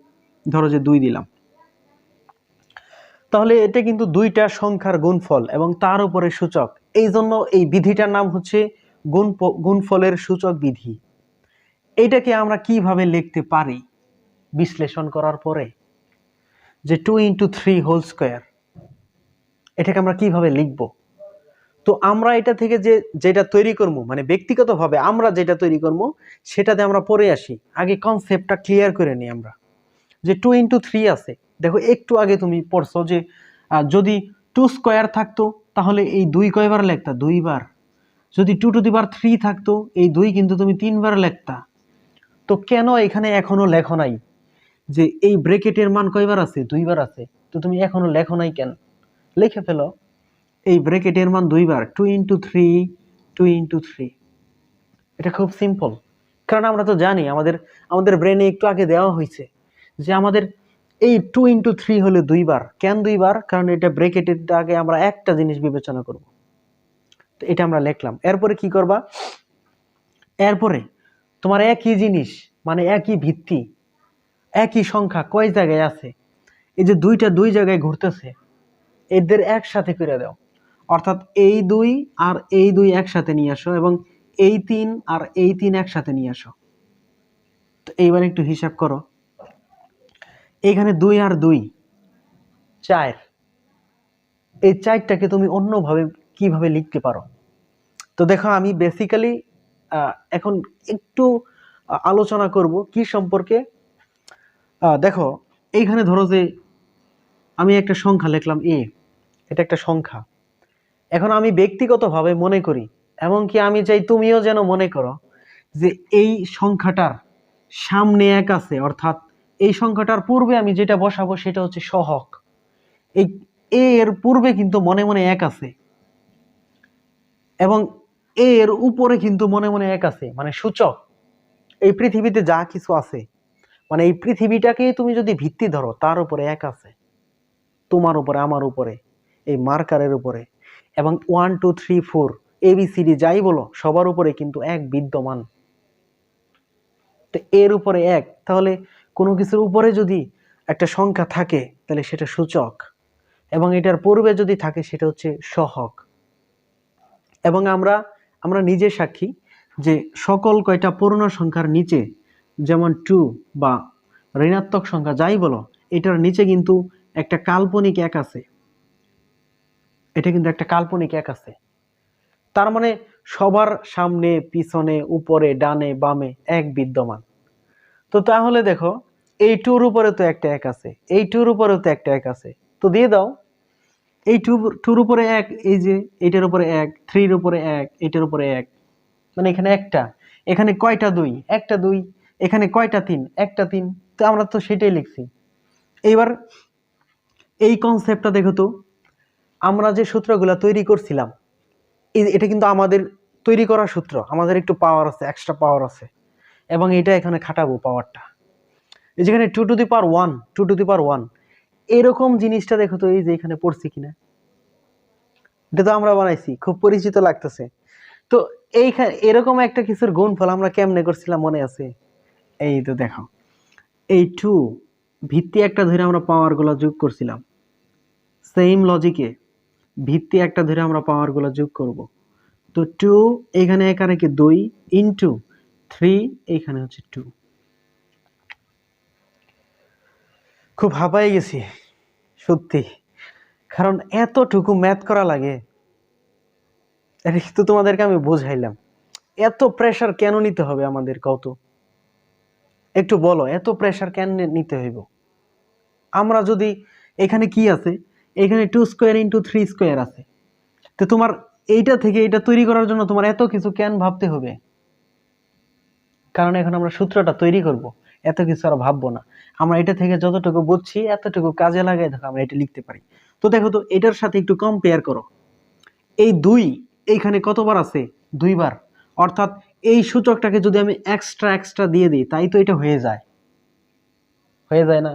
ধরো যে 2 দিলাম, তাহলে এটা কিন্তু দুইটা সংখ্যার গুণফল এবং তার উপরে সূচক। এই জন্য এই বিধিটার নাম হচ্ছে গুণফলের সূচক বিধি। এইটাকে আমরা কিভাবে লিখতে পারি বিশ্লেষণ করার পরে, যে 2 ইন্টু 3 হোল স্কোয়ার, এটাকে আমরা কিভাবে লিখব? তো আমরা এটা থেকে যেটা তৈরি করবো, মানে ব্যক্তিগতভাবে আমরা যেটা তৈরি করবো, সেটাতে আমরা পরে আসি। আগে কনসেপ্টটা ক্লিয়ার করে নিই আমরা, যে 2 ইন্টু 3 আছে। দেখো একটু আগে তুমি পড়ছো যে যদি 2 স্কোয়ার থাকতো তাহলে এই 2 কয়বার লেখতা? 2 বার। যদি 2 টু দি পাওয়ার 3 থাকতো, এই 2 কিন্তু তুমি 3 বার লেখতা। তো কেন এখানে এখনো লেখো নাই যে এই ব্র্যাকেটের মান কয়বার আছে? 2 বার আছে। তো তুমি এখনো লেখো নাই কেন? লিখে ফেলো, এই ব্র্যাকেটের মান 2 বার, 2 ইন্টু 3, 2 ইন্টু 3। এটা খুব সিম্পল, কারণ আমরা তো জানি আমাদের ব্রেনে একটু আগে দেওয়া হয়েছে যে আমাদের এই 2 ইন্টু 3 হলো 2 বার। কেন 2 বার? কারণ এটা ব্র্যাকেটের আগে আমরা একটা জিনিস বিবেচনা করব। তো এটা আমরা লিখলাম। এরপরে কি করবা? এরপরে তোমার একই জিনিস, মানে একই ভিত্তি, একই সংখ্যা কয় জায়গায় আছে, এই যে দুইটা 2 জায়গায় ঘুরতেছে, এদের একসাথে করে দাও। অর্থাৎ এই 2 আর এই 2 একসাথে নিয়ে আসো, এবং এই 3 আর এই 3 একসাথে নিয়ে আসো। তো এইবার একটু হিসাব করো, এখানে 2 আর 2 4, এই 4টাকে তুমি অন্যভাবে কিভাবে লিখতে পারো? তো দেখো, আমি বেসিক্যালি এখন একটু আলোচনা করব কি সম্পর্কে। দেখো, এইখানে ধরো যে আমি একটা সংখ্যা লিখলাম a, এটা একটা সংখ্যা। এখন আমি ব্যক্তিগতভাবে মনে করি, এমনকি আমি চাই তুমিও যেন মনে করো, যে এই সংখ্যাটার সামনে 1 আছে, অর্থাৎ এই সংখ্যাটার পূর্বে আমি যেটা বসাবো সেটা হচ্ছে সহগ। এই a এর পূর্বে কিন্তু মনে মনে 1 আছে, এবং a এর উপরে কিন্তু মনে মনে 1 আছে, মানে সূচক। এই পৃথিবীতে যা কিছু আছে, মানে এই পৃথিবীটাকে তুমি যদি ভিত্তি ধরো, তার উপরে 1 আছে, তোমার উপরে, আমার উপরে, এই মার্কারের উপরে, এবং 1 2 3 4 ABCD যাই বলো, সবার উপরে কিন্তু 1 বিদ্যমান। তো এর উপরে 1, তাহলে কোনো কিছুর উপরে যদি একটা সংখ্যা থাকে তাহলে সেটা সূচক, এবং এটার পূর্বে যদি থাকে সেটা হচ্ছে সহগ। এবং আমরা নিজে সাক্ষী যে সকল কয়টা পূর্ণ সংখ্যার নিচে, যেমন 2 বা ঋণাত্মক সংখ্যা যাই বলো, এটার নিচে কিন্তু একটা কাল্পনিক 1 আছে। এটা কিন্তু একটা কাল্পনিক 1 আছে। তার মানে সবার সামনে, পিছনে, উপরে, ডানে, বামে 1 বিদ্যমান। তো তাহলে দেখো, এই 2 এর উপরে তো একটা 1 আছে, এই 2 এর উপরেও তো একটা 1 আছে। তো দিয়ে দাও, এই 2 এর উপরে 1, এই যে এইটার উপরে 1, 3 এর উপরে 1, এইটার উপরে 1, মানে এখানে একটা। এখানে কয়টা 2? একটা 2। এখানে কয়টা 3? একটা 3। তো আমরা তো সেটাই লিখছি। এইবার এই কনসেপ্টটা দেখো তো, আমরা যে সূত্রগুলো তৈরি করছিলাম, এটা কিন্তু আমাদের তৈরি করা সূত্র। আমাদের একটু পাওয়ার আছে, এক্সট্রা পাওয়ার আছে, এবং এটা এখানে খাটাবো পাওয়ারটা। এই যেখানে 2 two the power 1, 2 two the power 1, এরকম জিনিসটা দেখো তো, এই যে এখানে পড়ছি কিনা। এটা তো আমরা বানাইছি, খুব পরিচিত লাগতেছে। তো এইখানে এরকম একটা কিছুর গুণফল আমরা কেমনে করছিলাম মনে আছে? এই তো দেখো, এই 2 ভিত্তি একটা ধরে আমরা পাওয়ার গুলা যোগ করছিলাম। সেম লজিকে ভিত্তি একটা ধরে আমরা পাওয়ার গুলা যোগ করব। তো 2 এখানে এখানে কি 2 ইনটু 3, এখানে হচ্ছে 2। খুব হাঁপায়ে গেছি সত্যি, কারণ এতটুকু ম্যাথ করা লাগে, এটা কিন্তু তোমাদেরকে আমি বোঝাইলাম। এত প্রেসার কেন নিতে হবে আমাদের, কত একটু বলো, এত প্রেসার কেন নিতে হইব? আমরা যদি এখানে কি আছে, এখানে 2 স্কয়ার ইন্টু 3 স্কয়ার আছে, তো তোমার এইটা থেকে এটা তৈরি করার জন্য তোমার এত কিছু কেন ভাবতে হবে? কারণ এখন আমরা সূত্রটা তৈরি করব, এত কিছু আর ভাববো না। আমরা এটা থেকে যতটুকু বুঝছি এতটুকু কাজে লাগাই দেখো আমরা এটা লিখতে পারি। তো দেখো তো এটার সাথে একটু কম্পেয়ার করো। এই 2 এইখানে কতবার আছে? 2 বার। অর্থাৎ এই সূচকটাকে যদি আমি এক্সট্রা দিয়ে দিই, তাই তো এটা হয়ে যায়, হয়ে যায় না?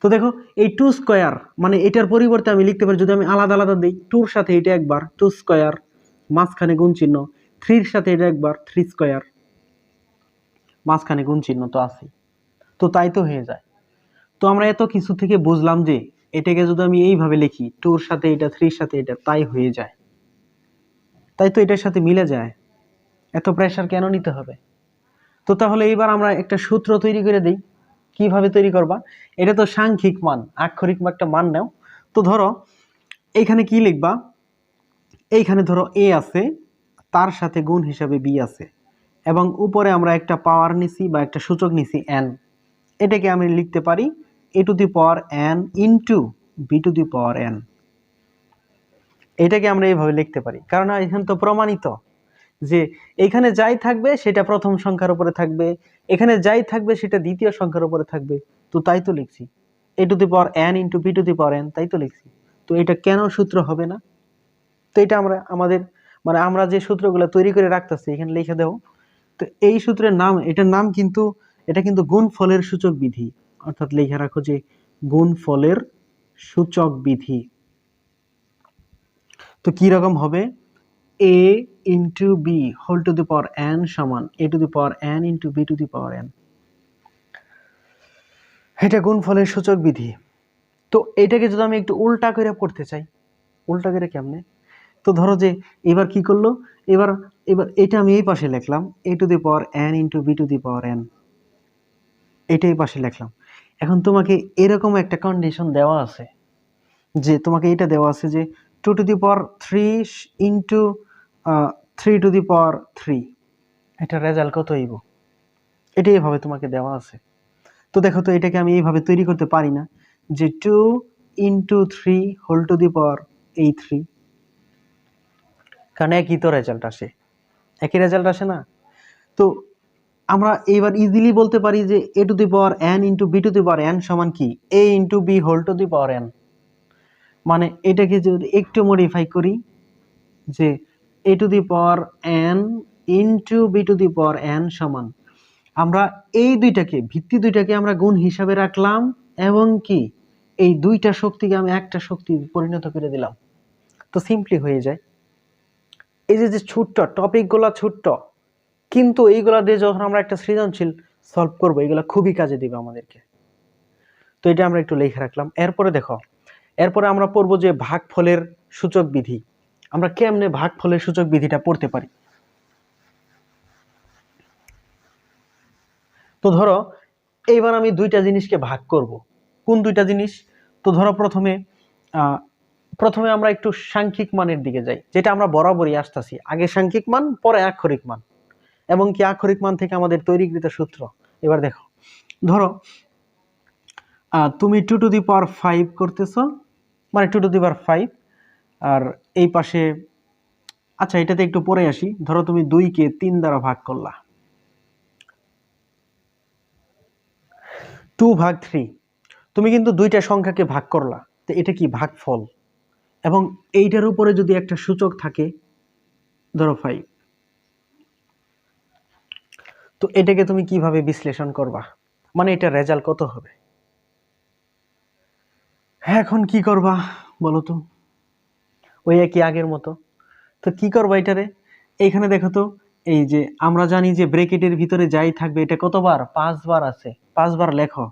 তো দেখো এই 2 স্কয়ার মানে এটার পরিবর্তে আমি লিখতে পারি, যদি আমি আলাদা আলাদা দিই, 2 এর সাথে এটা একবার 2 স্কয়ার, মাঝখানে গুণ চিহ্ন, 3 এর সাথে এটা একবার 3 স্কয়ার, মাঝখানে গুণ চিহ্ন তো আছে, তো তাই তো হয়ে যায়। তো আমরা এত কিছু থেকে বুঝলাম যে এটাকে যদি আমি এইভাবে লিখি, 2 এর সাথে এটা, 3 এর সাথে এটা, তাই হয়ে যায়, তাই তো এটার সাথে মিলে যায়। এত প্রেসার কেন নিতে হবে? তো তাহলে এইবার আমরা একটা সূত্র তৈরি করে দেই। কিভাবে তৈরি করবা? এটা তো সাংখ্যিক মান, আক্ষরিক একটা মান নাও। তো ধরো এইখানে কি লিখবা, এইখানে ধরো এ আছে, তার সাথে গুণ হিসাবে বি আছে, এবং উপরে আমরা একটা পাওয়ার নিছি বা একটা সূচক নিছি এন। এটাকে আমি লিখতে পারি A to the power N into B to the power N. এটাকে আমরা এইভাবে লিখতে পারি, কারণ এখানে তো প্রমাণিত যে এখানে যাই থাকবে সেটা প্রথম সংখ্যার উপরে থাকবে, এখানে যাই থাকবে সেটা দ্বিতীয় সংখ্যার উপরে থাকবে, তো তাই তো লিখছি A to the power N into B to the power N, তাই তো লিখছি। তো এটা কেন সূত্র হবে না? তো এটা আমরা আমাদের মানে আমরা যে সূত্রগুলো তৈরি করে রাখতেছি এখানে লিখে দেব। তো এই সূত্রের নাম, এটার নাম কিন্তু, এটা কিন্তু গুণফলের সূচক বিধি, অর্থাৎ লিখে রাখো যে গুণফলের সূচক বিধি। তো কি রকম হবে? a into b whole to the power n সমান a to the power n into b to the power n। এটা গুণফলের সূচক বিধি। তো এটাকে যদি আমি একটু উল্টা করে পড়তে চাই, উল্টা করে কেমনে? তো ধরো যে এবার কি করলো, এবার এবার এটা আমি এই পাশে লিখলাম a to the power n into b to the power n, এটাই পাশে লিখলাম। এখন তোমাকে এরকম একটা কন্ডিশন দেওয়া আছে, যে তোমাকে এটা দেওয়া আছে যে 2 to the power 3 into 3 to the power 3, এটা রেজাল্ট কত হইব? এটা এইভাবে তোমাকে দেওয়া আছে। তো দেখো তো এটাকে আমি এইভাবে তৈরি করতে পারি না, যে 2 into 3 whole to the power এই 3, কারণ একই তো রেজাল্ট আসে, একই রেজাল্ট আসে না? তো আমরা এইবার ইজিলি বলতে পারি যে a to the power n into b to the power n সমান কি a into b whole to the power n। মানে এটাকে যদি একটু মডিফাই করি, যে a to the power n into b to the power n সমান, আমরা এই দুইটাকে, ভিত্তি দুইটাকে আমরা গুণ হিসাবে রাখলাম, এবং কি এই দুইটা শক্তিকে আমি একটা শক্তি পরিণত করে দিলাম, তো সিম্পলি হয়ে যায়। এই যে যে ছোট্ট টপিকগুলো ছোট্ট, কিন্তু এইগুলা দিয়ে যখন আমরা একটা সৃজনশীল সলভ করব, এগুলা খুবই কাজে দিবে আমাদেরকে। তো এটা আমরা একটু লিখে রাখলাম। এরপরে দেখো, এরপরে আমরা পড়বো যে ভাগফলের সূচক বিধি। আমরা কেমনে ভাগফলের সূচক বিধিটা পড়তে পারি? তো ধরো এইবার আমি দুইটা জিনিসকে ভাগ করব। কোন দুইটা জিনিস? তো ধরো প্রথমে আমরা একটু সাংখ্যিক মানের দিকে যাই, যেটা আমরা বরাবরই আসতেছি, আগে সাংখ্যিক মান পরে আক্ষরিক মান, এবং কি আক্ষরিক মান থেকে আমাদের তৈরিকৃত সূত্র। এবার দেখো, ধরো তুমি 2 to the power 5 করতেছো, মানে 2 to the power 5, আর এই পাশে, আচ্ছা এটাতে একটু পরে আসি, ধরো তুমি 2 কে 3 দ্বারা ভাগ করলা, 2/3, তুমি কিন্তু দুইটা সংখ্যাকে ভাগ করলা, তো এটা কি ভাগফল, এবং এইটার উপরে যদি একটা সূচক থাকে, ধরো 5, তো এটাকে তুমি কিভাবে বিশ্লেষণ করবা, মানে এটা রেজাল্ট কত হবে? এখন কি করবা বলো তো? ওই একই আগের মতো। তো কি করবা এটারে? এইখানে দেখো তো, এই যে আমরা জানি যে ব্র্যাকেটের ভিতরে যাই থাকবে এটা কতবার? 5 বার আছে, 5 বার লেখো।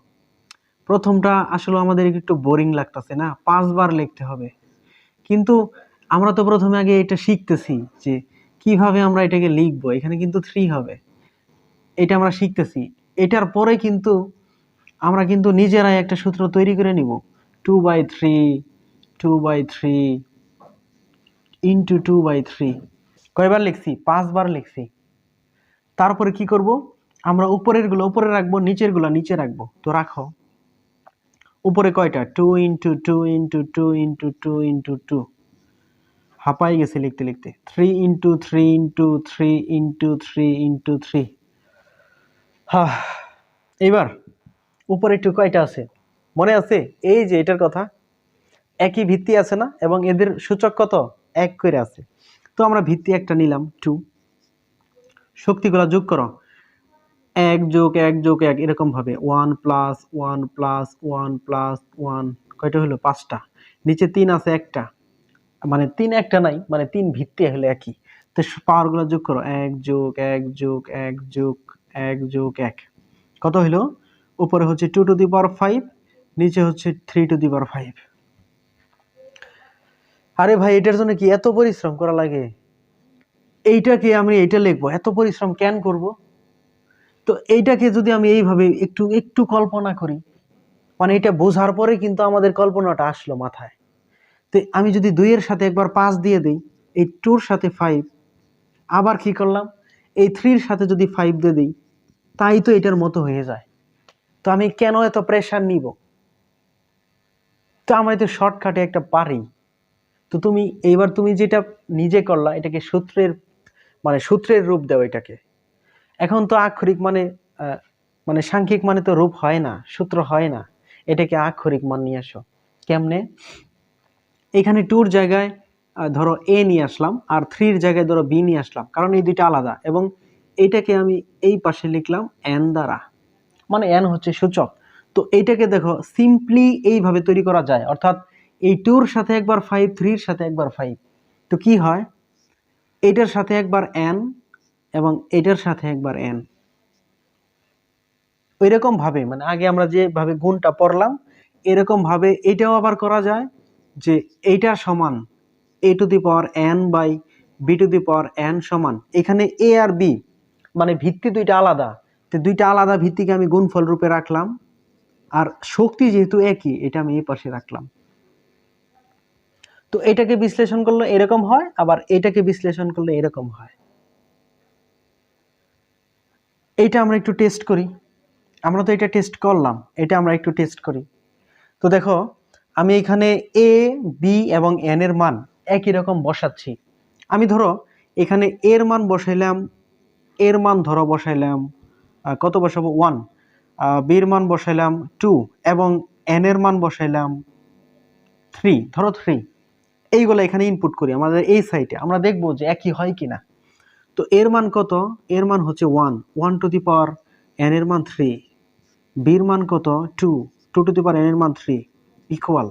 প্রথমটা আসলে আমাদের একটু বোরিং লাগতেছে না, 5 বার লিখতে হবে, কিন্তু আমরা তো প্রথমে আগে এটা শিখতেছি যে কিভাবে আমরা এটাকে লিখবো, এখানে কিন্তু 3 হবে, এটা আমরা শিখতেছি। এটার পরে কিন্তু আমরা কিন্তু নিজেরাই একটা সূত্র তৈরি করে নিব, 2/3 2/3 ইন্টু 2/3 কয়বার লিখছি? 5 বার লিখছি। তারপরে কি করব? আমরা উপরের গুলো উপরে রাখবো, নিচের গুলো নিচে রাখবো। তো রাখো, উপরে কয়টা? 2 ইন্টু 2 ইন্টু 2 ইন্টু 2 ইন্টু 2, হাঁপাই গেছে লিখতে লিখতে। 3 ইন্টু 3 ইন্টু 3 ইন্টু 3 ইন্টু 3। হ্যাঁ, এবার উপরে একটু কয়টা আছে মনে আছে? এই যে এটার কথা, একই ভিত্তি আছে না, এবং এদের সূচক কত? 1 করে আছে। তো আমরা ভিত্তি একটা নিলাম 2, শক্তিগুলো যোগ করো, 1 যোগ 1 যোগ 1 এরকম ভাবে 1 প্লাস 1 প্লাস 1 প্লাস 1, কয়টা হলো? 5টা। নিচে 3 আছে একটা, মানে 3 একটা নাই, মানে 3 ভিত্তি হলো একই। তো পাওয়ার গুলো যোগ করো, 1 যোগ 1 যোগ 1 যোগ 1 যোগ 1, কত হলো? উপরে হচ্ছে 2 টু দি পাওয়ার 5, নিচে হচ্ছে 3 টু দি পাওয়ার 5। আরে ভাই, এটার জন্য কি এত পরিশ্রম করা লাগে? এইটাকে আমি এইটা লিখবো, এত পরিশ্রম কেন করব? তো এইটাকে যদি আমি এইভাবে একটু একটু কল্পনা করি, মানে এটা বোঝার পরে কিন্তু আমাদের কল্পনাটা আসলো মাথায়। তো আমি যদি 2 এর সাথে একবার 5 দিয়ে দেই, এই 2 এর সাথে 5, আবার কি করলাম, এই 3 এর সাথে যদি 5 দিয়ে দিই, তাই তো এটার মতো হয়ে যায়। তো আমি কেন এত প্রেশার নিব? তো আমরা তো শর্টকাটে একটা পারি। তো তুমি এইবার তুমি যেটা নিজে করলা, এটাকে সূত্রের, মানে সূত্রের রূপ দাও এটাকে। এখন তো আক্ষরিক মানে মানে সাংখ্যিক মানে তো রূপ হয় না, সূত্র হয় না, এটাকে আক্ষরিক মান নিয়ে আসো। কেমনে? এখানে 2 এর জায়গায় ধরো a নিয়ে আসলাম, আর 3 এর জায়গায় ধরো b নিয়ে আসলাম, কারণ এই দুইটা আলাদা, এবং এইটাকে আমি এই পাশে লিখলাম n দ্বারা, মানে n হচ্ছে সূচক। তো এইটাকে দেখো সিম্পলি এইভাবে তৈরি করা যায়, অর্থাৎ এই 2 এর সাথে একবার 5, 3 এর সাথে একবার 5, তো কি হয়? এইটার সাথে একবার n এবং এটার সাথে একবার n। ওইরকম ভাবে, মানে আগে আমরা যেভাবে গুণটা পড়লাম, এরকম ভাবে এটাও আবার করা যায়, যে এইটা সমান a to the power n by b to the power n সমান, এখানে a আর b মানে ভিত্তি দুইটা আলাদা, তো দুইটা আলাদা ভিত্তিকে আমি গুণফল রূপে রাখলাম, আর শক্তি যেহেতু একই, এটা আমি এই পাশে রাখলাম। তো এটাকে বিশ্লেষণ করলে এরকম হয়, আবার এটাকে বিশ্লেষণ করলে এরকম হয়। এইটা আমরা একটু টেস্ট করি। আমরা তো এটা টেস্ট করলাম, এটা আমরা একটু টেস্ট করি। তো দেখো, আমি এখানে a, b এবং n এর মান একই রকম বসাচ্ছি। আমি ধরো এখানে এর মান বসাইলাম, এর মান ধরো বসাইলাম কত বসাবো? 1, b এর মান বসাইলাম 2, এবং n এর মান বসাইলাম 3, ধরো 3। এইগুলো এখানে ইনপুট করি আমাদের এই সাইডে, আমরা দেখবো যে একই হয় কিনা। তো এর মান কত? এর মান হচ্ছে 1 টু দি পাওয়ার n এর মান 3, b এর মান কত? 2 টু দি পাওয়ার n এর মান 3 ইকুয়াল।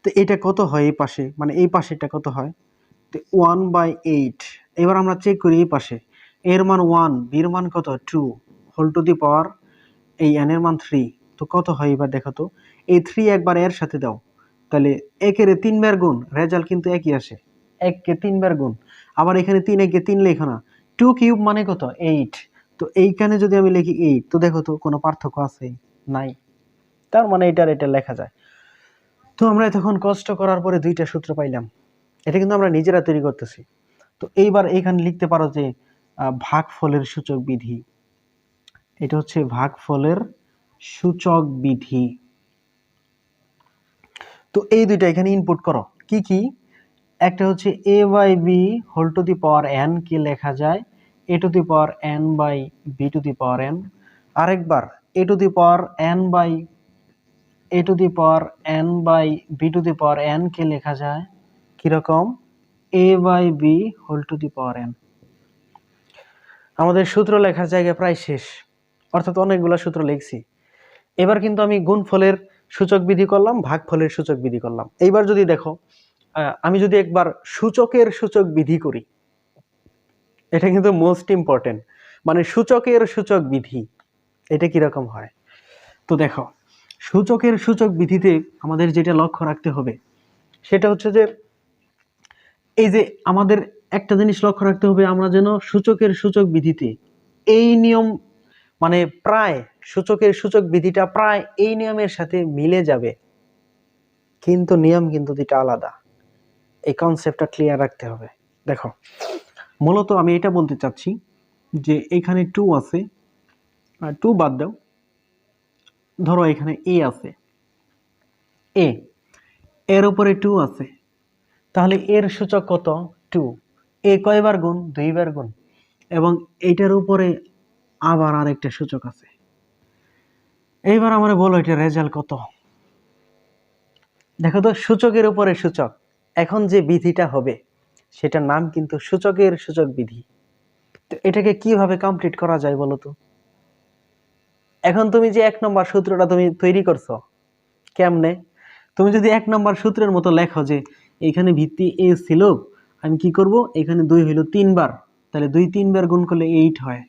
তো এটা কত হয় এই পাশে, মানে এই পাশেটা কত হয়? 1/8। এবার আমরা চেক করি এই পাশে, এর মান 1, বি এর মান কত? 2 হোল টু দি পাওয়ার এই n এর মান 3, তো কত হয় এবার দেখো তো। এই 3 একবার এর সাথে দাও, তাহলে 1 এর 3 বার গুণ, রেজাল্ট কিন্তু একই আসে। 1 কে 3 বার গুণ, আবার এখানে 3 একে 3 লেখো না, 2 কিউব মানে কত? 8। তো এইখানে যদি আমি লিখি 8, তো দেখো তো কোনো পার্থক্য আছে? নাই। তার মানে এটা লেখা যায়। তো আমরা এতক্ষণ কষ্ট করার পরে দুইটা সূত্র পাইলাম, এটা কিন্তু আমরা নিজেরা তৈরি করতেছি। তো এইবার এখানে লিখতে পারো যে ভাগফলের সূচক বিধি, এটা হচ্ছে ভাগফলের সূচক বিধি। তো এই দুইটা এখানে ইনপুট করো, কি কি? একটা হচ্ছে a by b whole to the power n কে লেখা যায় a to the power n by b to the power n, আরেকবার a to the power n by a to the power n by b to the power n কে লেখা যায় কিরকম? a by b whole to the power n। আমাদের সূত্র লেখার জায়গা প্রায় শেষ, অর্থাৎ অনেকগুলো সূত্র লিখছি। এবার কিন্তু আমি গুণফলের সূচক বিধি করলাম, ভাগফলের সূচক বিধি করলাম। এইবার যদি দেখো, আমি যদি একবার সূচকের সূচক বিধি করি, এটা কিন্তু মোস্ট ইম্পর্টেন্ট, মানে সূচকের সূচক বিধি, এটা কিরকম হয়? তো দেখো, সূচকের সূচক বিধিতে আমাদের যেটা লক্ষ্য রাখতে হবে সেটা হচ্ছে যে, এই যে আমাদের একটা জিনিস লক্ষ্য রাখতে হবে, আমরা যেন সূচকের সূচক বিধিতে এই নিয়ম, মানে প্রায় সূচকের সূচক বিধিটা প্রায় এই নিয়মের সাথে মিলে যাবে। কিন্তু নিয়ম কিন্তু দুইটা আলাদা। এই কনসেপ্টটা ক্লিয়ার রাখতে হবে। দেখো, মূলত আমি এটা বলতে চাচ্ছি যে এখানে 2 আছে, আর 2 বাদ দাও, ধরো এখানে এ আছে, এ এর উপরে 2 আছে, তাহলে এর সূচক কত? 2। এ কয়বার গুণ? 2 বার গুণ। এবং এইটার উপরে আবার আরেকটা সূচক আছে। এইবার আমরা বলো এটা রেজাল্ট কত? দেখো তো, সূচকের উপরে সূচক। এখন যে বিধিটা হবে সেটার নাম কিন্তু সূচকের সূচক বিধি। তো এটাকে কিভাবে কমপ্লিট করা যায় বলো তো? এখন তুমি যে 1 নম্বর সূত্রটা তুমি তৈরি করছো, কেমনে? তুমি যদি 1 নম্বর সূত্রের মতো লেখো যে এখানে ভিত্তি এ ছিল, আমি কি করব, এখানে 2 হইল 3 বার, তাহলে 2 3 বার গুণ করলে 8 হয়।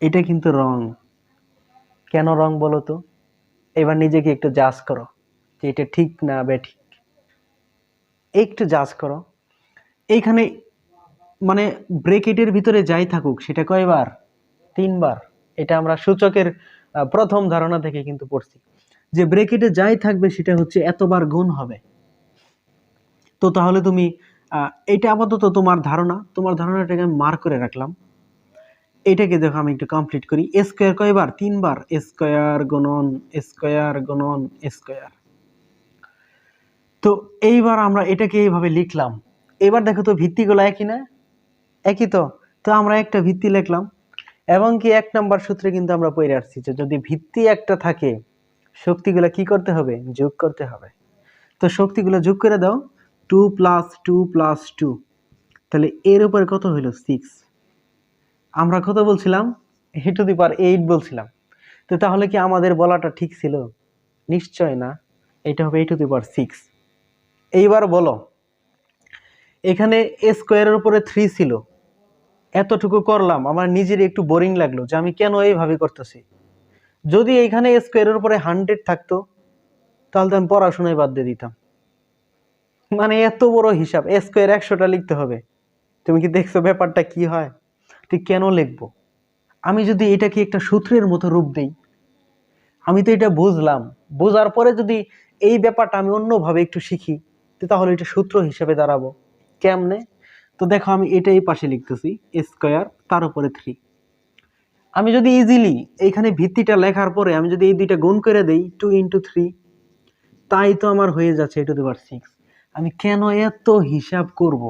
এটা কিন্তু রং। কেন রং বলো তো? এবার নিজেকে একটু জাজ করো যে এটা ঠিক না বেঠিক। একটু জাজ করো। এইখানে মানে ব্রেকেটের ভিতরে যাই থাকুক সেটা কয়বার? 3 বার। এটা আমরা সূচকের প্রথম ধারণা থেকে কিন্তু পড়ছি যে ব্রেকেটে যাই থাকবে সেটা হচ্ছে এতবার গুণ হবে। তো তাহলে তুমি এটা আপাতত তোমার ধারণাটাকে আমি মার্ক করে রাখলাম। এটাকে দেখো আমি একটু কমপ্লিট করি। এ স্কয়ার কয়বার? 3 বার। স্কয়ার গুণন স্কয়ার গুণন স্কয়ার। তো এইবার আমরা এটাকে এইভাবে লিখলাম। এবার দেখো তো ভিত্তিগুলো একই না? একই তো। তো আমরা একটা ভিত্তি লিখলাম, এবং কি 1 নাম্বার সূত্রে কিন্তু আমরা পড়ে আসছি যে যদি ভিত্তি একটা থাকে, শক্তিগুলো কি করতে হবে? যোগ করতে হবে। তো শক্তিগুলো যোগ করে দাও। 2 + 2 + 2, তাহলে এর উপরে কত হইল? 6। আমরা কত বলছিলাম? e⁸ বলছিলাম। তো তাহলে কি আমাদের বলাটা ঠিক ছিল? নিশ্চয় না। এটা হবে e⁻6। এইবার বলো, এখানে a স্কয়ারের উপরে 3 ছিল, এতটুকু করলাম, আমার নিজের একটু বোরিং লাগলো যে আমি কেন এইভাবে করতেছি। যদি এইখানে a স্কয়ারের উপরে 100 থাকতো তাহলে তো আমি পড়াশোনায় বাদ দিয়ে দিতাম। মানে এত বড় হিসাব, a স্কয়ার 100টা লিখতে হবে। তুমি কি দেখছো ব্যাপারটা কি হয়? তুই কেন লিখবো? আমি যদি এটাকে একটা সূত্রের মতো রূপ দেই, আমি তো এটা বুঝলাম, বোঝার পরে যদি এই ব্যাপারটা আমি অন্যভাবে একটু শিখি, তাহলে এটা সূত্র হিসেবে দাঁড়াবো। কেমনে? তো দেখো, আমি এটা এই পাশে লিখতেছি, a স্কয়ার তার উপরে 3। আমি যদি ইজিলি এইখানে ভিত্তিটা লেখার পরে আমি যদি এই দুইটা গুণ করে দেই, 2 × 3, তাই তো আমার হয়ে যাচ্ছে e⁻6। আমি কেন এত হিসাব করব?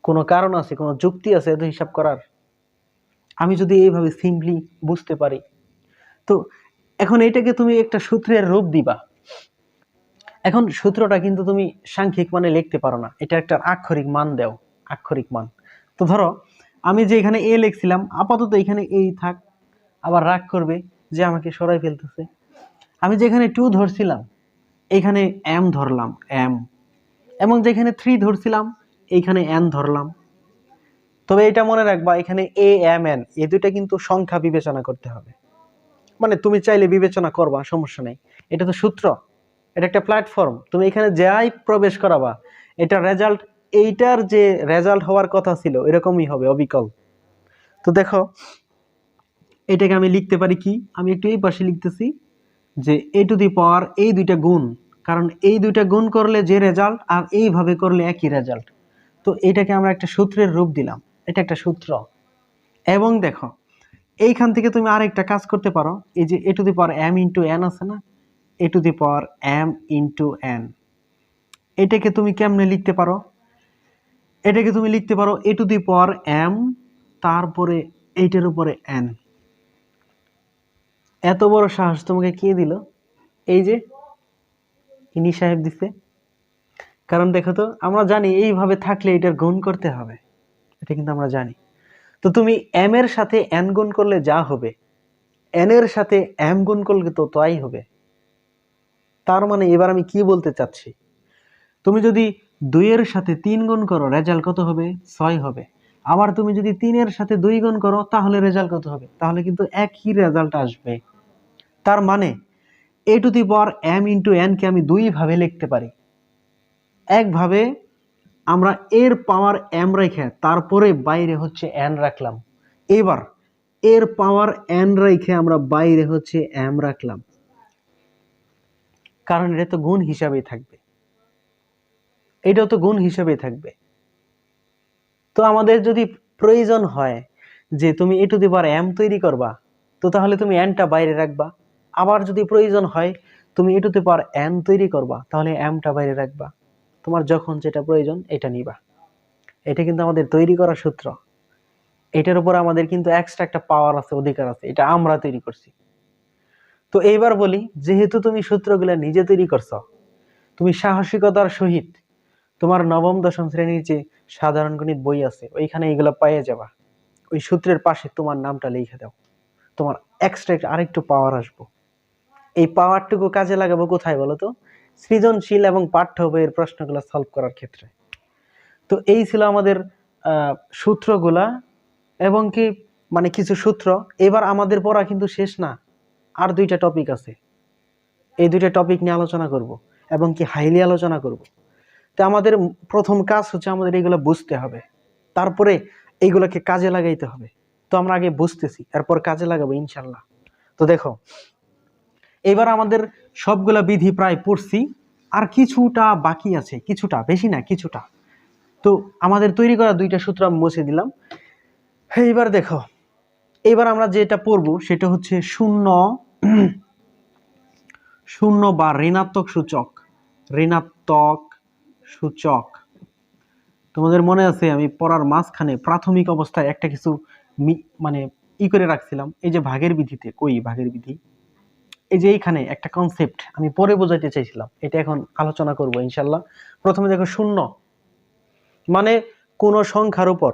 কোনো কারণ আছে, কোনো যুক্তি আছে এত হিসাব করার? আমি যদি এইভাবে সিম্পলি বুঝতে পারি। তো এখন এটাকে তুমি একটা সূত্রের রূপ দিবা। এখন সূত্রটা কিন্তু তুমি সাংখ্যিক মানে লিখতে পারো না, এটা একটা আক্ষরিক মান দাও, আক্ষরিক মান। তো ধরো আমি যে এখানে এ লিখছিলাম, আপাতত এখানে এই থাক, আবার রাগ করবে যে আমাকে সরাই ফেলতেছে। আমি যেখানে 2 ধরছিলাম এখানে m ধরলাম, m, এবং যেখানে 3 ধরছিলাম এইখানে n ধরলাম। তবে এটা মনে রাখবা, এখানে a m n এই দুইটা কিন্তু সংখ্যা বিবেচনা করতে হবে। মানে তুমি চাইলে বিবেচনা করবা, সমস্যা নেই। এটা তো সূত্র, এটা একটা প্ল্যাটফর্ম, তুমি এখানে যাই প্রবেশ করাবা এটা রেজাল্ট, এইটার যে রেজাল্ট হওয়ার কথা ছিল এরকমই হবে, অবিকল। তো দেখো এটাকে আমি লিখতে পারি কি, আমি একটু এই পাশে লিখতেছি যে a⁻, এই দুইটা গুণ, কারণ এই দুইটা গুণ করলে যে রেজাল্ট আর এইভাবে করলে একই রেজাল্ট। তো এটাকে আমরা একটা সূত্রের রূপ দিলাম, এটা একটা সূত্র। এবং দেখো এইখান থেকে তুমি আরেকটা কাজ করতে পারো, এই যে a⁻m × n আছে না, a⁻m × n, এটাকে তুমি কেমনে লিখতে পারো? এটাকে তুমি লিখতে পারো a⁻m তারপরে এইটার উপরে n। এত বড় সাহস তোমাকে কে দিল? এই যে ইনি সাহেব দিছে। কারণ দেখো তো, আমরা জানি এইভাবে থাকলে এটার গুণ করতে হবে, এটা কিন্তু আমরা জানি। তো তুমি m এর সাথে n গুণ করলে যা হবে, n এর সাথে m গুণ করলে তো তাই হবে। তার মানে এবার আমি কি বলতে চাচ্ছি, তুমি যদি 2 এর সাথে 3 গুণ করো রেজাল্ট কত হবে? 6 হবে। আবার তুমি যদি 3 এর সাথে 2 গুণ করো তাহলে রেজাল্ট কত হবে? তাহলে কিন্তু একই রেজাল্ট আসবে। তার মানে a⁻m × n কে আমি দুই ভাবে লিখতে পারি। একভাবে আমরা এর পাওয়ার m রেখে তারপরে বাইরে হচ্ছে n রাখলাম। এবার এর পাওয়ার n রেখে আমরা বাইরে হচ্ছে m রাখলাম। কারণ এটা তো গুণ হিসাবেই থাকবে, এটাও তো গুণ হিসাবেই থাকবে। তো আমাদের যদি প্রয়োজন হয় যে তুমি এ টু দি পাওয়ার m তৈরি করবা, তো তাহলে তুমি nটা বাইরে রাখবা। আবার যদি প্রয়োজন হয় তুমি এ টু দি পাওয়ার n তৈরি করবা, তাহলে mটা বাইরে রাখবা। তোমার যখন যেটা প্রয়োজন এটা নিবা। এটা কিন্তু আমাদের তৈরি করা সূত্র। এটার উপর আমাদের কিন্তু এক্সট্রা একটা পাওয়ার আছে, অধিকার আছে, এটা আমরা তৈরি করছি। তো এইবার বলি, যেহেতু তুমি সূত্রগুলা নিজে তৈরি করছো, তুমি সাহসিকতার সহিত তোমার নবম দশম শ্রেণীর যে সাধারণ গণিত বই আছে ওইখানে এগুলো পেয়ে যাবা। ওই সূত্রের পাশে তোমার নামটা লিখে দাও, তোমার এক্সট্রা আরেকটু পাওয়ার আসবো। এই পাওয়ারটুকু কাজে লাগাবো কোথায় বলো তো? সৃজনশীল এবং পাঠ্য বইয়ের প্রশ্নগুলো সলভ করার ক্ষেত্রে। তো এই ছিল আমাদের সূত্রগুলা, এবং কি মানে কিছু সূত্র। এবার আমাদের পড়া কিন্তু শেষ না, আর দুইটা টপিক আছে। এই দুইটা টপিক নিয়ে আলোচনা করব এবং কি হাইলি আলোচনা করব। তো আমাদের প্রথম কাজ হচ্ছে আমাদের এগুলো বুঝতে হবে, তারপরে এইগুলোকে কাজে লাগাইতে হবে। তো আমরা আগে বুঝতেছি, এরপর কাজে লাগাবো ইনশাল্লাহ। তো দেখো, এবার আমাদের সবগুলা বিধি প্রায় পড়ছি, আর কিছুটা বাকি আছে, কিছুটা, বেশি না, কিছুটা। তো আমাদের তৈরি করা দুইটা সূত্র আমি মুছে দিলাম। এইবার দেখো, এবার আমরা যেটা পড়বো সেটা হচ্ছে শূন্য শূন্য বা ঋণাত্মক সূচক। ঋণাত্মক সূচক তোমাদের মনে আছে আমি পড়ার মাঝখানে প্রাথমিক অবস্থায় একটা কিছু মানে করে রাখছিলাম, এই যে ভাগের বিধিতে। কই ভাগের বিধি? এই যে এইখানে একটা কনসেপ্ট আমি পরে বোঝাইতে চাইছিলাম, এটা এখন আলোচনা করব ইনশাল্লাহ। প্রথমে দেখো, শূন্য মানে কোন সংখ্যার উপর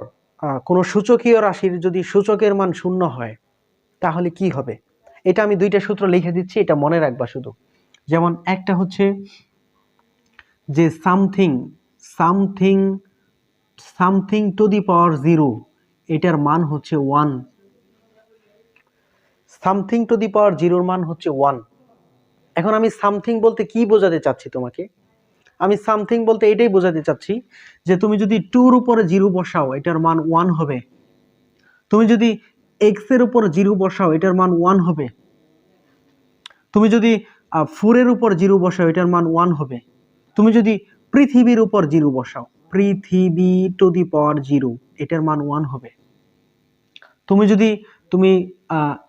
কোন সূচকীয় রাশির যদি সূচকের মান শূন্য হয় তাহলে কি হবে। এটা আমি দুইটা সূত্র লিখে দিচ্ছি, এটা মনে রাখবা শুধু। যেমন একটা হচ্ছে যে something something something to the power 0, এটার মান হচ্ছে 1। সামথিং টু দি পাওয়ার 0 মান হচ্ছে 1। এখন আমি সামথিং বলতে কি বোঝাতে চাচ্ছি তোমাকে? আমি সামথিং বলতে এটাই বোঝাতে চাচ্ছি যে তুমি যদি 2 এর উপরে 0 বসাও এটার মান 1 হবে। তুমি যদি x এর উপর 0 বসাও এটার মান 1 হবে। তুমি যদি 4 এর উপর 0 বসাও এটার মান 1 হবে। তুমি যদি পৃথিবীর উপর 0 বসাও, পৃথিবী টু দি পাওয়ার 0, এটার মান 1 হবে। তুমি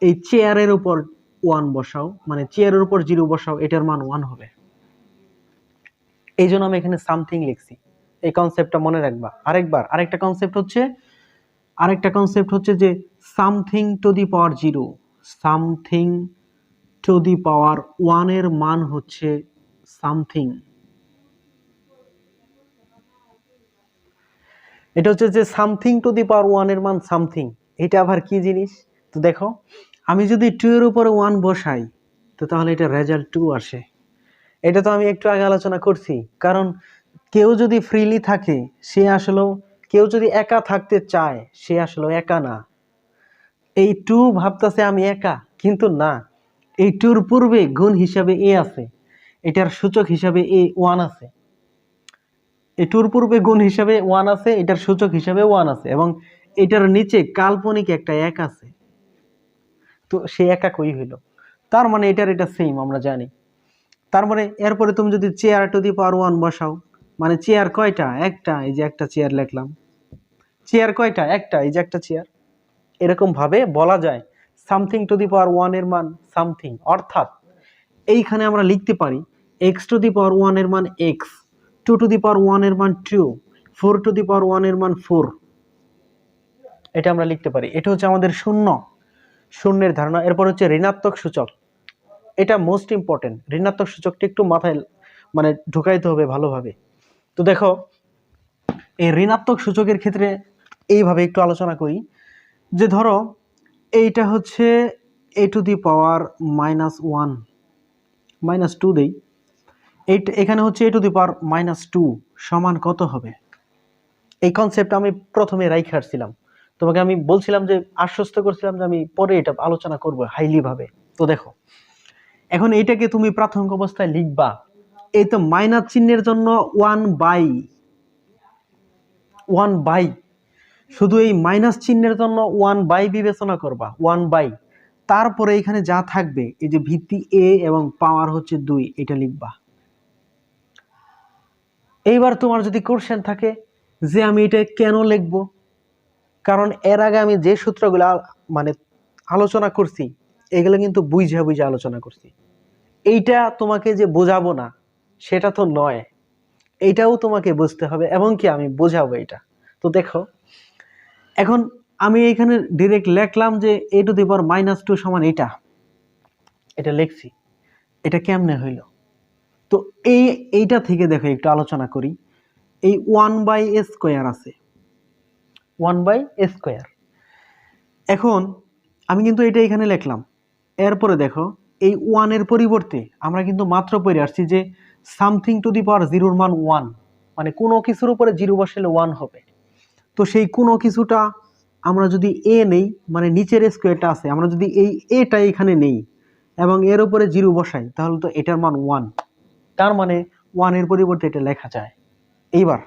এই চেয়ারের উপর 1 বসাও, মানে চেয়ারের উপর 0 বসাও, এটার মান 1 হবে। এই জন্য আমি এখানে সামথিং লিখছি। এই কনসেপ্টটা মনে রাখবা। আরেকটা কনসেপ্ট হচ্ছে যে something to the power 0, something to the power 1 এর মান হচ্ছে সামথিং। এটা হচ্ছে যে সামথিং টু দি পাওয়ার 1 এর মান সামথিং। এটা আবার কি জিনিস? তো দেখো, আমি যদি 2 এর উপরে 1 বসাই তো তাহলে এটা রেজাল্ট 2 আসে। এটা তো আমি একটু আগে আলোচনা করছি। কারণ কেউ যদি ফ্রিলি থাকে সে আসলে, কেউ যদি একা থাকতে চায় সে আসলে একা না। এই 2 ভাবতেছে আমি একা, কিন্তু না, এই 2 এর পূর্বে গুণ হিসাবে a আছে, এটার সূচক হিসাবে a 1 আছে। এই 2 এর পূর্বে গুণ হিসাবে 1 আছে, এটার সূচক হিসাবে 1 আছে, এবং এটার নিচে কাল্পনিক একটা 1 আছে। তো সে একা কই হইল? তার মানে এটা সেম, আমরা জানি। তার মানে এরপরে তুমি যদি চেয়ার টু দি পাওয়ার 1 বসাও, মানে চেয়ার কয়টা? একটা, এই যে একটা চেয়ার লিখলাম। চেয়ার কয়টা? একটা, এই যে একটা চেয়ার। এরকম ভাবে বলা যায় সামথিং টু দি পাওয়ার 1 এর মান সামথিং। অর্থাৎ এইখানে আমরা লিখতে পারি x টু দি পাওয়ার 1 এর মান x, 2 টু দি পাওয়ার 1 এর মান 2, 4 টু দি পাওয়ার 1 এর মান 4। এটা আমরা লিখতে পারি। এটা হচ্ছে আমাদের শূন্যের ধারণা। এরপর হচ্ছে ঋণাত্মক সূচক। এটা মোস্ট ইম্পর্টেন্ট। ঋণাত্মক সূচকটা একটু মাথায় মানে ঢুকাইতে হবে ভালোভাবে। তো দেখো, এই ঋণাত্মক সূচকের ক্ষেত্রে এইভাবে একটু আলোচনা করি যে ধরো এইটা হচ্ছে a টু দি পাওয়ার -1, -2 দেই। এখানে হচ্ছে a টু দি পাওয়ার -2 সমান কত হবে? এই কনসেপ্ট আমি প্রথমে রাইখে আসছিলাম, তোমাকে আমি বলছিলাম যে আশ্বস্ত করছিলাম যে আমি পরে এটা আলোচনা করব হাইলি ভাবে। তো দেখো, এখন এইটাকে তুমি প্রাথমিক অবস্থায় লিখবা, এই তো মাইনাস চিহ্নের জন্য 1/, শুধু এই মাইনাস চিহ্নের জন্য 1/, বিবেচনা করবা 1/। তারপরে এখানে যা থাকবে এই যে ভিত্তি a এবং পাওয়ার হচ্ছে 2, এটা লিখবা। এইবার তোমার যদি কোশ্চেন থাকে যে আমি এটা কেন লিখব, কারণ এর আগে আমি যে সূত্রগুলো মানে আলোচনা করছি এগুলো কিন্তু বুঝে বুঝে আলোচনা করছি। এইটা তোমাকে যে বোঝাবো না সেটা তো নয়, এইটাও তোমাকে বুঝতে হবে এবং কি আমি বোঝাবো এটা। তো দেখো এখন আমি এখানে ডিরেক্ট লিখলাম যে a⁻² সমান এটা লিখছি। এটা কেমনে হইল? তো এইটা থেকে দেখো একটু আলোচনা করি। এই 1/a² আছে, 1/a²। এখন আমি কিন্তু এটা এখানে লিখলাম। এরপরে দেখো এই 1 এর পরিবর্তে আমরা কিন্তু মাত্র পড়ে আসছি যে সামথিং টু দি পাওয়ার 0 এর মান 1, মানে কোনো কিছুর উপরে 0 বসালে 1 হবে। তো সেই কোনো কিছুটা আমরা যদি a নেই, মানে নিচের স্কোয়ারটা আছে, আমরা যদি এই এটা এখানে নেই এবং এর উপরে 0 বসাই তাহলে তো এটার মান 1। তার মানে 1 এর পরিবর্তে এটা লেখা যায়। এইবার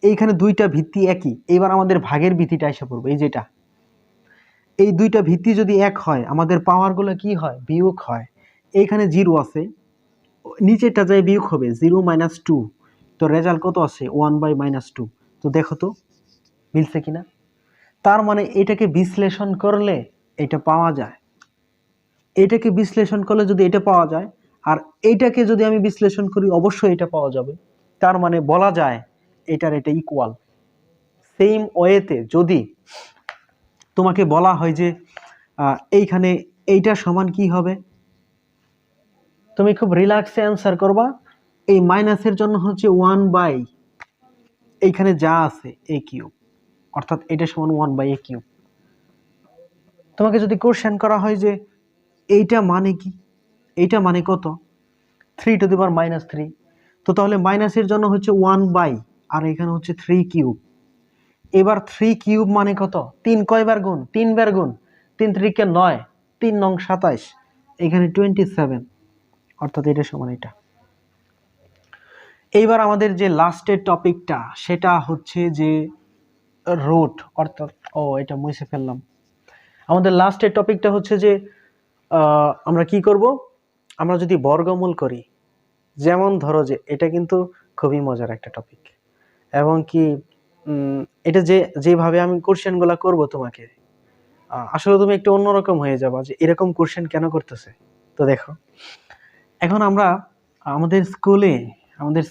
এইখানে দুইটা ভিত্তি একই, এইবার আমাদের ভাগের ভিত্তিটা এসে পড়বে। এই যেটা এই দুইটা ভিত্তি যদি এক হয় আমাদের পাওয়ারগুলো কি হয়? বিয়োগ হয়। এইখানে 0 আছে, নিচেরটা যায় বিয়োগ হবে 0 - 2, তো রেজাল্ট কত আছে? 1/-2। তো দেখো তো মিলছে কিনা। তার মানে এটাকে বিশ্লেষণ করলে এটা পাওয়া যায়, এটাকে বিশ্লেষণ করলে যদি এটা পাওয়া যায় আর এইটাকে যদি আমি বিশ্লেষণ করি অবশ্যই এটা পাওয়া যাবে। তার মানে বলা যায় এটার এটা ইকুয়াল। সেম ওয়েতে যদি তোমাকে বলা হয় যে এইখানে এইটা সমান কি হবে, তুমি খুব রিল্যাক্সে অ্যান্সার করবা। এই মাইনাসের জন্য হচ্ছে 1/, এইখানে যা আছে a³, অর্থাৎ এটা সমান 1/a³। তোমাকে যদি কোশ্চেন করা হয় যে এইটা মানে কি, এইটা মানে কত? 3⁻³ তো তাহলে মাইনাসের জন্য হচ্ছে 1/, আর এখানে হচ্ছে 3³ এবার 3³ মানে কত? 3 কয়বার গুণ? 3 বার গুণ। 3 × 3 = 9, 3 নং 27, এখানে 27, অর্থাৎ এটা সমান এটা। এইবার আমাদের যে লাস্টের টপিকটা সেটা হচ্ছে যে রুট, অর্থাৎ এটা মুছে ফেললাম। আমাদের লাস্টের টপিকটা হচ্ছে যে আমরা কি করব, আমরা যদি বর্গমূল করি। যেমন ধরো যে এটা কিন্তু খুবই মজার একটা টপিক এবং কি এটা যেভাবে আমি কোশ্চেনগুলো করব তোমাকে আসলে তুমি একটু অন্যরকম হয়ে যাবা যে এরকম কোশ্চেন কেন করতেছে। তো দেখো এখন আমরা আমাদের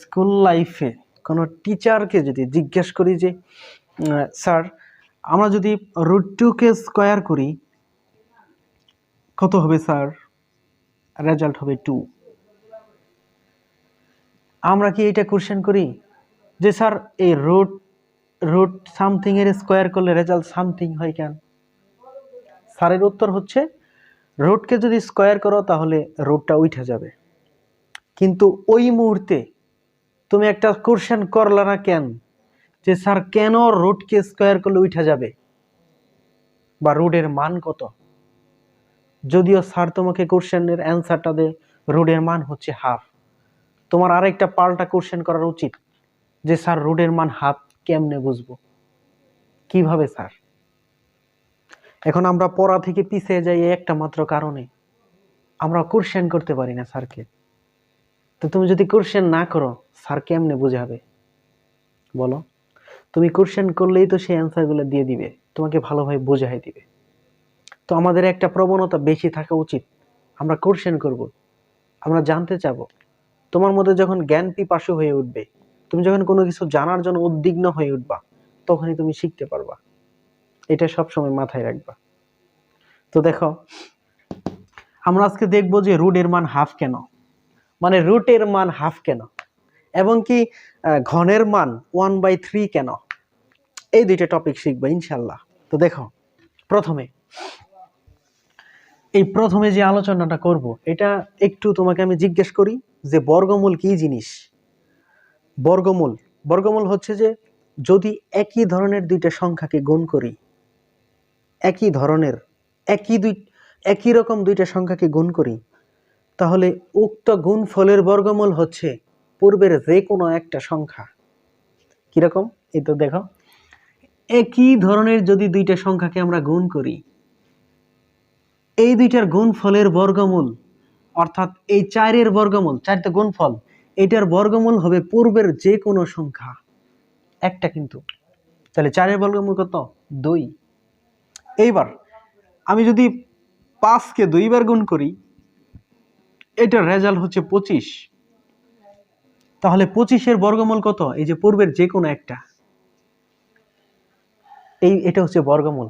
স্কুল লাইফে কোনো টিচারকে যদি জিজ্ঞেস করি যে স্যার আমরা যদি √2 স্কয়ার করি কত হবে স্যার? রেজাল্ট হবে 2। আমরা কি এটা কোশ্চেন করি যে স্যার এই রুট সামথিং এর স্কয়ার করলে রেজাল্ট সামথিং হয় কেন? স্যারের উত্তর হচ্ছে রুটকে যদি স্কয়ার করো তাহলে রুটটা উঠে যাবে। কিন্তু ওই মুহূর্তে তুমি একটা কোশ্চেন করলা না কেন যে স্যার কেন রুটকে স্কয়ার করলে উঠে যাবে বা রুটের মান কত? যদিও স্যার তোমাকে কোশ্চেনের অ্যান্সারটা দেয় রুটের মান হচ্ছে হাফ, তোমার আরেকটা পাল্টা কোশ্চেন করার উচিত যে স্যার রুটের মান হাফ কেমনে বুঝবো, কিভাবে স্যার? এখন আমরা পড়া থেকে পিছিয়ে যাই একটা মাত্র কারণে, আমরা কোশ্চেন করতে পারি না স্যারকে। তো তুমি যদি কোশ্চেন না করো স্যার কেমনে বুঝাবে বলো? তুমি কোশ্চেন করলেই তো সেই অ্যান্সারগুলো দিয়ে দিবে, তোমাকে ভালোভাবে বোঝাই দিবে। তো আমাদের একটা প্রবণতা বেশি থাকা উচিত, আমরা কোশ্চেন করব, আমরা জানতে চাবো। তোমার মধ্যে যখন জ্ঞান পিপাসু হয়ে উঠবে, তুমি যখন কোনো কিছু জানার জন্য উদ্বিগ্ন হয়ে উঠবা, তখনই তুমি শিখতে পারবা। এটা সবসময় মাথায় রাখবা। তো দেখো আমরা আজকে দেখবো যে রুটের মান হাফ কেন, মানে রুটের মান হাফ কেন, এবং কি ঘনের মান 1/3 কেন, এই দুইটা টপিক শিখবো ইনশাল্লাহ। তো দেখো প্রথমে যে আলোচনাটা করব এটা একটু তোমাকে আমি জিজ্ঞেস করি যে বর্গমূল কি জিনিস। বর্গমূল হচ্ছে যে যদি একই ধরনের দুইটা সংখ্যাকে গুণ করি, একই রকম দুইটা সংখ্যাকে গুণ করি, তাহলে উক্ত গুণফলের বর্গমূল হচ্ছে পূর্বের যে কোনো একটা সংখ্যা। কিরকম? এই তো দেখো একই ধরনের যদি দুইটা সংখ্যাকে আমরা গুণ করি, এই দুইটার গুণফলের বর্গমূল, অর্থাৎ এই 4-এর বর্গমূল, 4 তো গুণফল, এটার বর্গমূল হবে পূর্বের যে কোনো সংখ্যা একটা কিন্তু। তাহলে 4-এর বর্গমূল কত? 2। এইবার আমি যদি 5কে 2 বার গুণ করি, এটার রেজাল্ট হচ্ছে 25। তাহলে 25-এর বর্গমূল কত? এই যে পূর্বের যে কোনো একটা, এটা হচ্ছে বর্গমূল।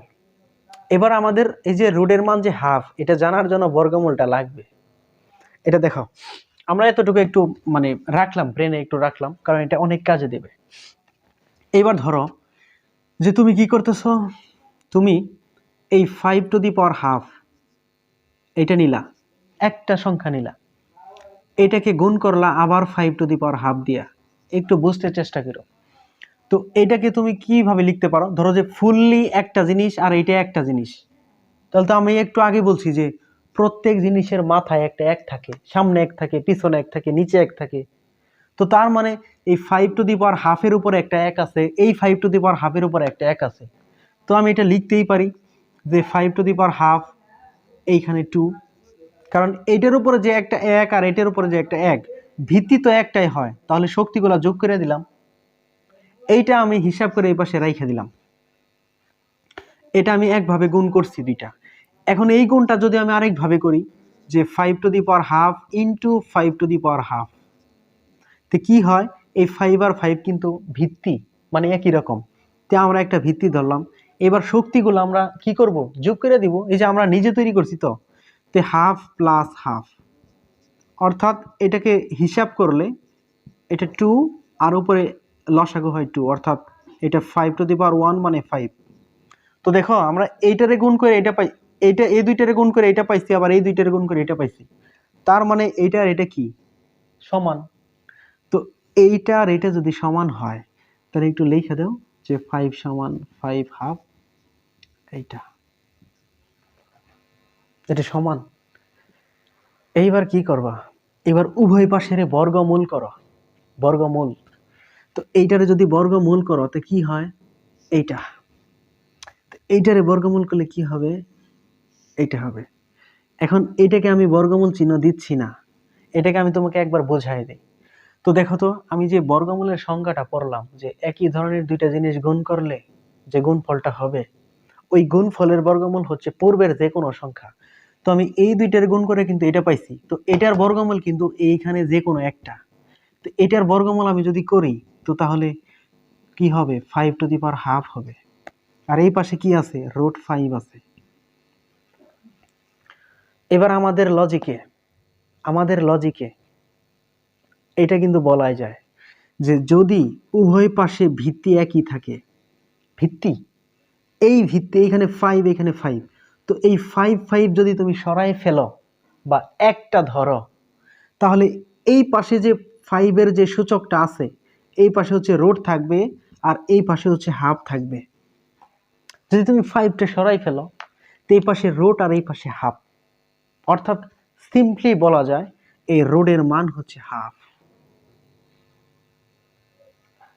এবার আমাদের এই যে রুটের মান যে হাফ, এটা জানার জন্য বর্গমূলটা লাগবে। এটা দেখো, আমরা এতটুকু একটু মানে রাখলাম, ব্রেনে একটু রাখলাম, কারণ এটা অনেক কাজে দেবে। এবার ধরো যে তুমি কি করতেছো, তুমি এই 5 টু দি পাওয়ার হাফ এটা নিলা, একটা সংখ্যা নিলা, এটাকে গুণ করলা আবার 5 টু দি পাওয়ার হাফ দিয়া। একটু বুঝতে চেষ্টা করো। তো এটাকে তুমি কিভাবে লিখতে পারো? ধরো যে ফুললি একটা জিনিস আর এটা একটা জিনিস, তাহলে তো আমি একটু আগে বলছি যে প্রত্যেক জিনিসের মাথায় একটা এক থাকে, সামনে এক থাকে, পিছনে এক থাকে, নিচে এক থাকে। তো তার মানে এই 5 টু দি পাওয়ার হাফের উপরে একটা এক আছে, এই 5 টু দি পাওয়ার হাফের উপরে একটা এক আছে। তো আমি এটা লিখতেই পারি যে 5 টু দি পাওয়ার হাফ, এইখানে 2, কারণ এইটার উপরে যে একটা এক আর এটার উপরে যে একটা এক, ভিত্তি তো একটাই হয়, তাহলে শক্তিগুলা যোগ করে দিলাম। এইটা আমি হিসাব করে এই পাশে রাইখা দিলাম। এটা আমি একভাবে গুণ করছি দুইটা। এখন এই গুণটা যদি আমি আরেকভাবে করি, যে 5 two the power half into 5 two the power half, তো কি হয়? এই 5 আর 5 কিন্তু ভিত্তি, মানে একই রকম। তো আমরা একটা ভিত্তি ধরলাম। এবার শক্তিগুলো আমরা কি করব? যোগ করে দিব। এই যে আমরা নিজে তৈরি করছি, তো হাফ প্লাস হাফ, অর্থাৎ এটাকে হিসাব করলে এটা 2 আর উপরে লসাগু হয় 2, অর্থাৎ এটা 5 টু দি পাওয়ার 1 মানে 5। তো দেখো আমরা এইটারে গুণ করে এটা পাই, এইটা এই দুইটারে গুণ করে এটা পাইছি, আবার এই দুইটারে গুণ করে এটা পাইছি। তার মানে এইটা আর এটা কি সমান। তো এইটা আর এটা যদি সমান হয়, তাহলে একটু লিখে দাও যে 5 সমান 5 হাফ, এইটা এটা সমান। এইবার কি করবা? এবার উভয় পাশের বর্গমূল করো, বর্গমূল। তো এইটারে যদি বর্গমূল করো তো কি হয়? এইটা, এইটারে বর্গমূল করলে কি হবে? এইটা হবে। এখন এটাকে আমি বর্গমূল চিহ্ন দিচ্ছি না, এটাকে আমি তোমাকে একবার বোঝাই দিই। তো দেখো তো, আমি যে বর্গমূলের সংজ্ঞাটা পড়লাম, যে একই ধরনের দুইটা জিনিস গুণ করলে যে গুণফলটা হবে, ওই গুণফলের বর্গমূল হচ্ছে পূর্বের যে কোনো সংখ্যা। তো আমি এই দুইটার গুণ করে কিন্তু এটা পাইছি, তো এটার বর্গমূল কিন্তু এইখানে যে কোনো একটা। তো এটার বর্গমূল আমি যদি করি, তো তাহলে কি হবে? 5 টু দি পাওয়ার হাফ হবে। আর এই পাশে কি আছে? √5 আছে। এবার আমাদের লজিকে এটা কিন্তু বলাই যায় যে যদি উভয় পাশে ভিত্তি একই থাকে, ভিত্তি এই ভিত্তি এখানে 5 এখানে 5, তো এই 5 5 যদি তুমি সরাই ফেলো বা একটা ধরো, তাহলে এই পাশে যে 5 এর যে সূচকটা আছে, এই পাশে হচ্ছে রুট থাকবে আর এই পাশে হচ্ছে হাফ থাকবে। যদি তুমি 5টা সরাই ফেলো, তো এই পাশে রুট আর এই পাশে হাফ, অর্থাৎ সিম্পলি বলা যায় এই রোডের মান হচ্ছে হাফ।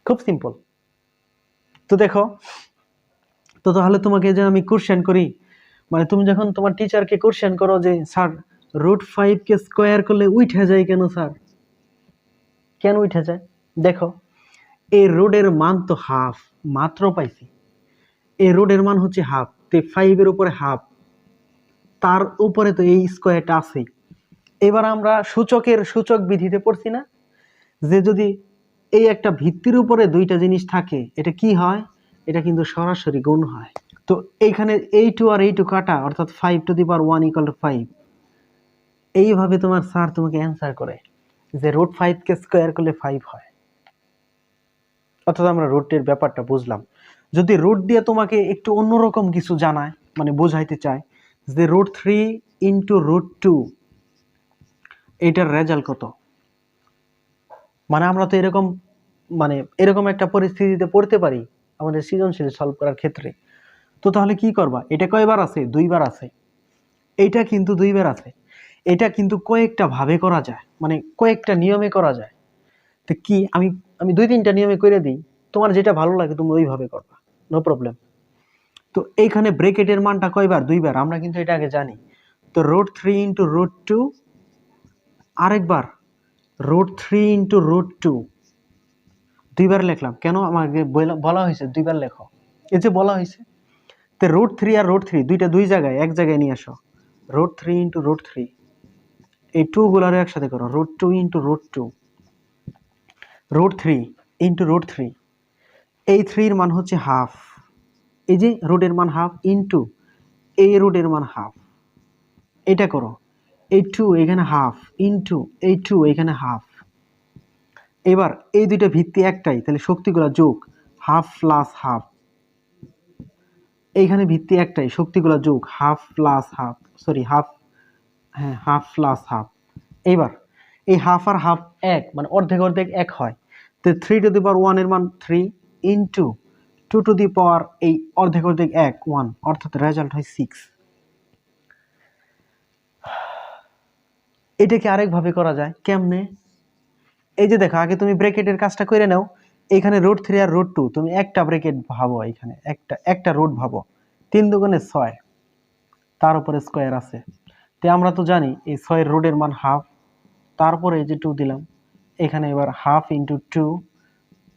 খুব সিম্পল। তো দেখো, তো তাহলে তোমাকে যে আমি কোশ্চেন করি, মানে তুমি যখন তোমার টিচারকে কোশ্চেন করো যে স্যার √5 কে স্কোয়ার করলে উঠে যায় কেন স্যার, কেন উঠে যায়? দেখো এই রোডের মান তো হাফ, মাত্র পাইছি। এই রোডের মান হচ্ছে হাফ, তো 5 এর উপরে হাফ, তার উপরে তো এই স্কোয়ারটা আছে। এবার আমরা সূচক বিধিতে পড়ছি না, যে যদি এই একটা ভিত্তির উপরে দুইটা জিনিস থাকে, এটা কি হয়? এটা কিন্তু সরাসরি গুণ হয়। তো এইখানে এই 2 আর এই 2 কাটা, অর্থাৎ 5 টু দি পাওয়ার 1 = 5। এইভাবে তোমার স্যার তোমাকে অ্যান্সার করে যে √5 কে স্কোয়ার করলে 5 হয়। অর্থাৎ আমরা রুটের ব্যাপারটা বুঝলাম। যদি রুট দিয়ে তোমাকে একটু অন্যরকম কিছু জানায়, মানে বোঝাইতে চায় যে √3 × √2, এটার রেজাল্ট কত, মানে আমরা তো এরকম একটা পরিস্থিতিতে পড়তে পারি আমাদের সৃজনশীল সলভ করার ক্ষেত্রে। তো তাহলে কি করবা? এটা কয়বার আছে? 2 বার আছে। এইটা কিন্তু 2 বার আছে। এটা কিন্তু কয়েকটা ভাবে করা যায়, মানে কয়েকটা নিয়মে করা যায়। তো কি আমি 2-3টা নিয়মে করে দিই, তোমার যেটা ভালো লাগে তুমি ওইভাবে করবা, নো প্রবলেম। তো এইখানে ব্র্যাকেটের মানটা কয়বার? 2 বার, আমরা কিন্তু এটা আগে জানি। তো √3 × √2, আরেকবার √3 × √2, দুইবার লিখলাম। কেন? আমাকে বলা হয়েছে দুইবার লেখো, এই যে বলা হয়েছে। তো √3 আর √3 দুইটা দুই জায়গায়, এক জায়গায় নিয়ে আসো। √3 × √3, এই 2 গুলারে একসাথে করো। √2 × √2, √3 × √3, এই 3 এর মান হচ্ছে হাফ। এই যে রুটের মান হাফ ইন্টু এই রুটের মান হাফ, এটা করো। এই 2 এখানে হাফ ইন্টু এই 2 এখানে হাফ। এবার এই দুইটা ভিত্তি একটাই, তাহলে শক্তিগুলা যোগ, হাফ প্লাস হাফ। এইখানে ভিত্তি একটাই, শক্তিগুলা যোগ, half plus half, sorry half, হ্যাঁ হাফ প্লাস হাফ। এইবার এই হাফ আর হাফ এক, মানে অর্ধেক অর্ধেক এক হয়। তো 3⁻1 এর মান 3 ইন্টু 2⁻, এই অর্ধেক অর্ধেক এক 1, অর্থাৎ রেজাল্ট হয় 6। এটাকে আরেকভাবে করা যায়, কেমনে? এই যে দেখো, আগে তুমি ব্র্যাকেটের কাজটা করে নাও। এখানে √3 আর √2 তুমি একটা ব্র্যাকেট ভাবো, এখানে একটা রুট ভাবো। 3 × 6, তার উপরে স্কোয়ার আছে। তো আমরা তো জানি এই 6 এর রুটের মান হাফ, তারপরে এই যে 2 দিলাম এখানে। এবার হাফ ইন্টু 2,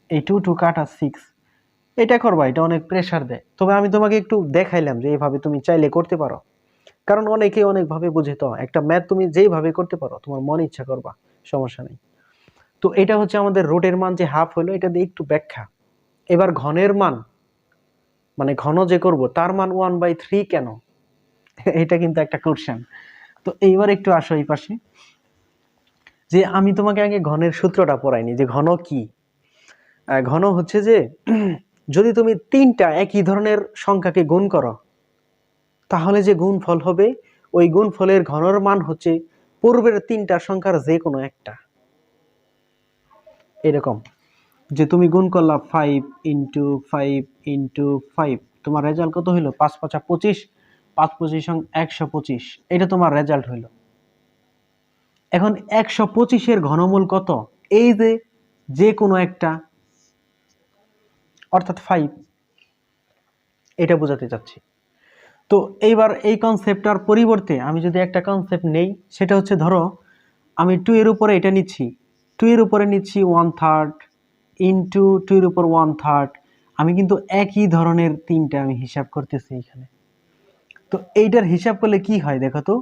এই 2 কাটা 6। এটা করবা, এটা অনেক প্রেসার দেয়। তবে আমি তোমাকে একটু দেখাইলাম যে এইভাবে তুমি চাইলে করতে পারো, কারণ অনেকে অনেকভাবে বুঝে। তো একটা ম্যাথ তুমি যেইভাবে করতে পারো, তোমার মন ইচ্ছা করবা, সমস্যা নেই। তো এটা হচ্ছে আমাদের রুটের মান যে হাফ হলো, এটা দিয়ে একটু ব্যাখ্যা। এবার ঘনের মান, মানে ঘন যে করব তার মান 1/3 কেন? এটা কিন্তু একটা কোশ্চেন। তো এইবার একটু আসো এই পাশে, যে আমি তোমাকে আগে ঘনের সূত্রটা পড়াইনি, যে ঘন কি। ঘন হচ্ছে যে যদি তুমি 3টা একই ধরনের সংখ্যাকে গুণ করো, তাহলে যে গুণফল হবে, ওই গুণফলের ঘনর মান হচ্ছে পূর্বের 3টা সংখ্যার যে কোনো একটা। এরকম যে তুমি গুণ করলা 5 × 5 × 5, তোমার রেজাল্ট কত হইলো? 5 × 5 = 25, 5 × 25 = 125, এটা তোমার রেজাল্ট হইলো। এখন 125 এর ঘনমূল কত? এই যে কোনো একটা, অর্থাৎ 5, এটা বোঝাতে চাচ্ছি। তো এইবার এই কনসেপ্টটার পরিবর্তে আমি যদি একটা কনসেপ্ট নেই, সেটা হচ্ছে ধরো আমি 2 এর উপরে এটা নিচ্ছি, 2 এর উপরে নিচ্ছি 1/3 ইন্টু 2 এর উপর 1/3। আমি কিন্তু একই ধরনের 3টা আমি হিসাব করতেছি এখানে। তো এইটার হিসাব করলে কি হয় দেখো তো,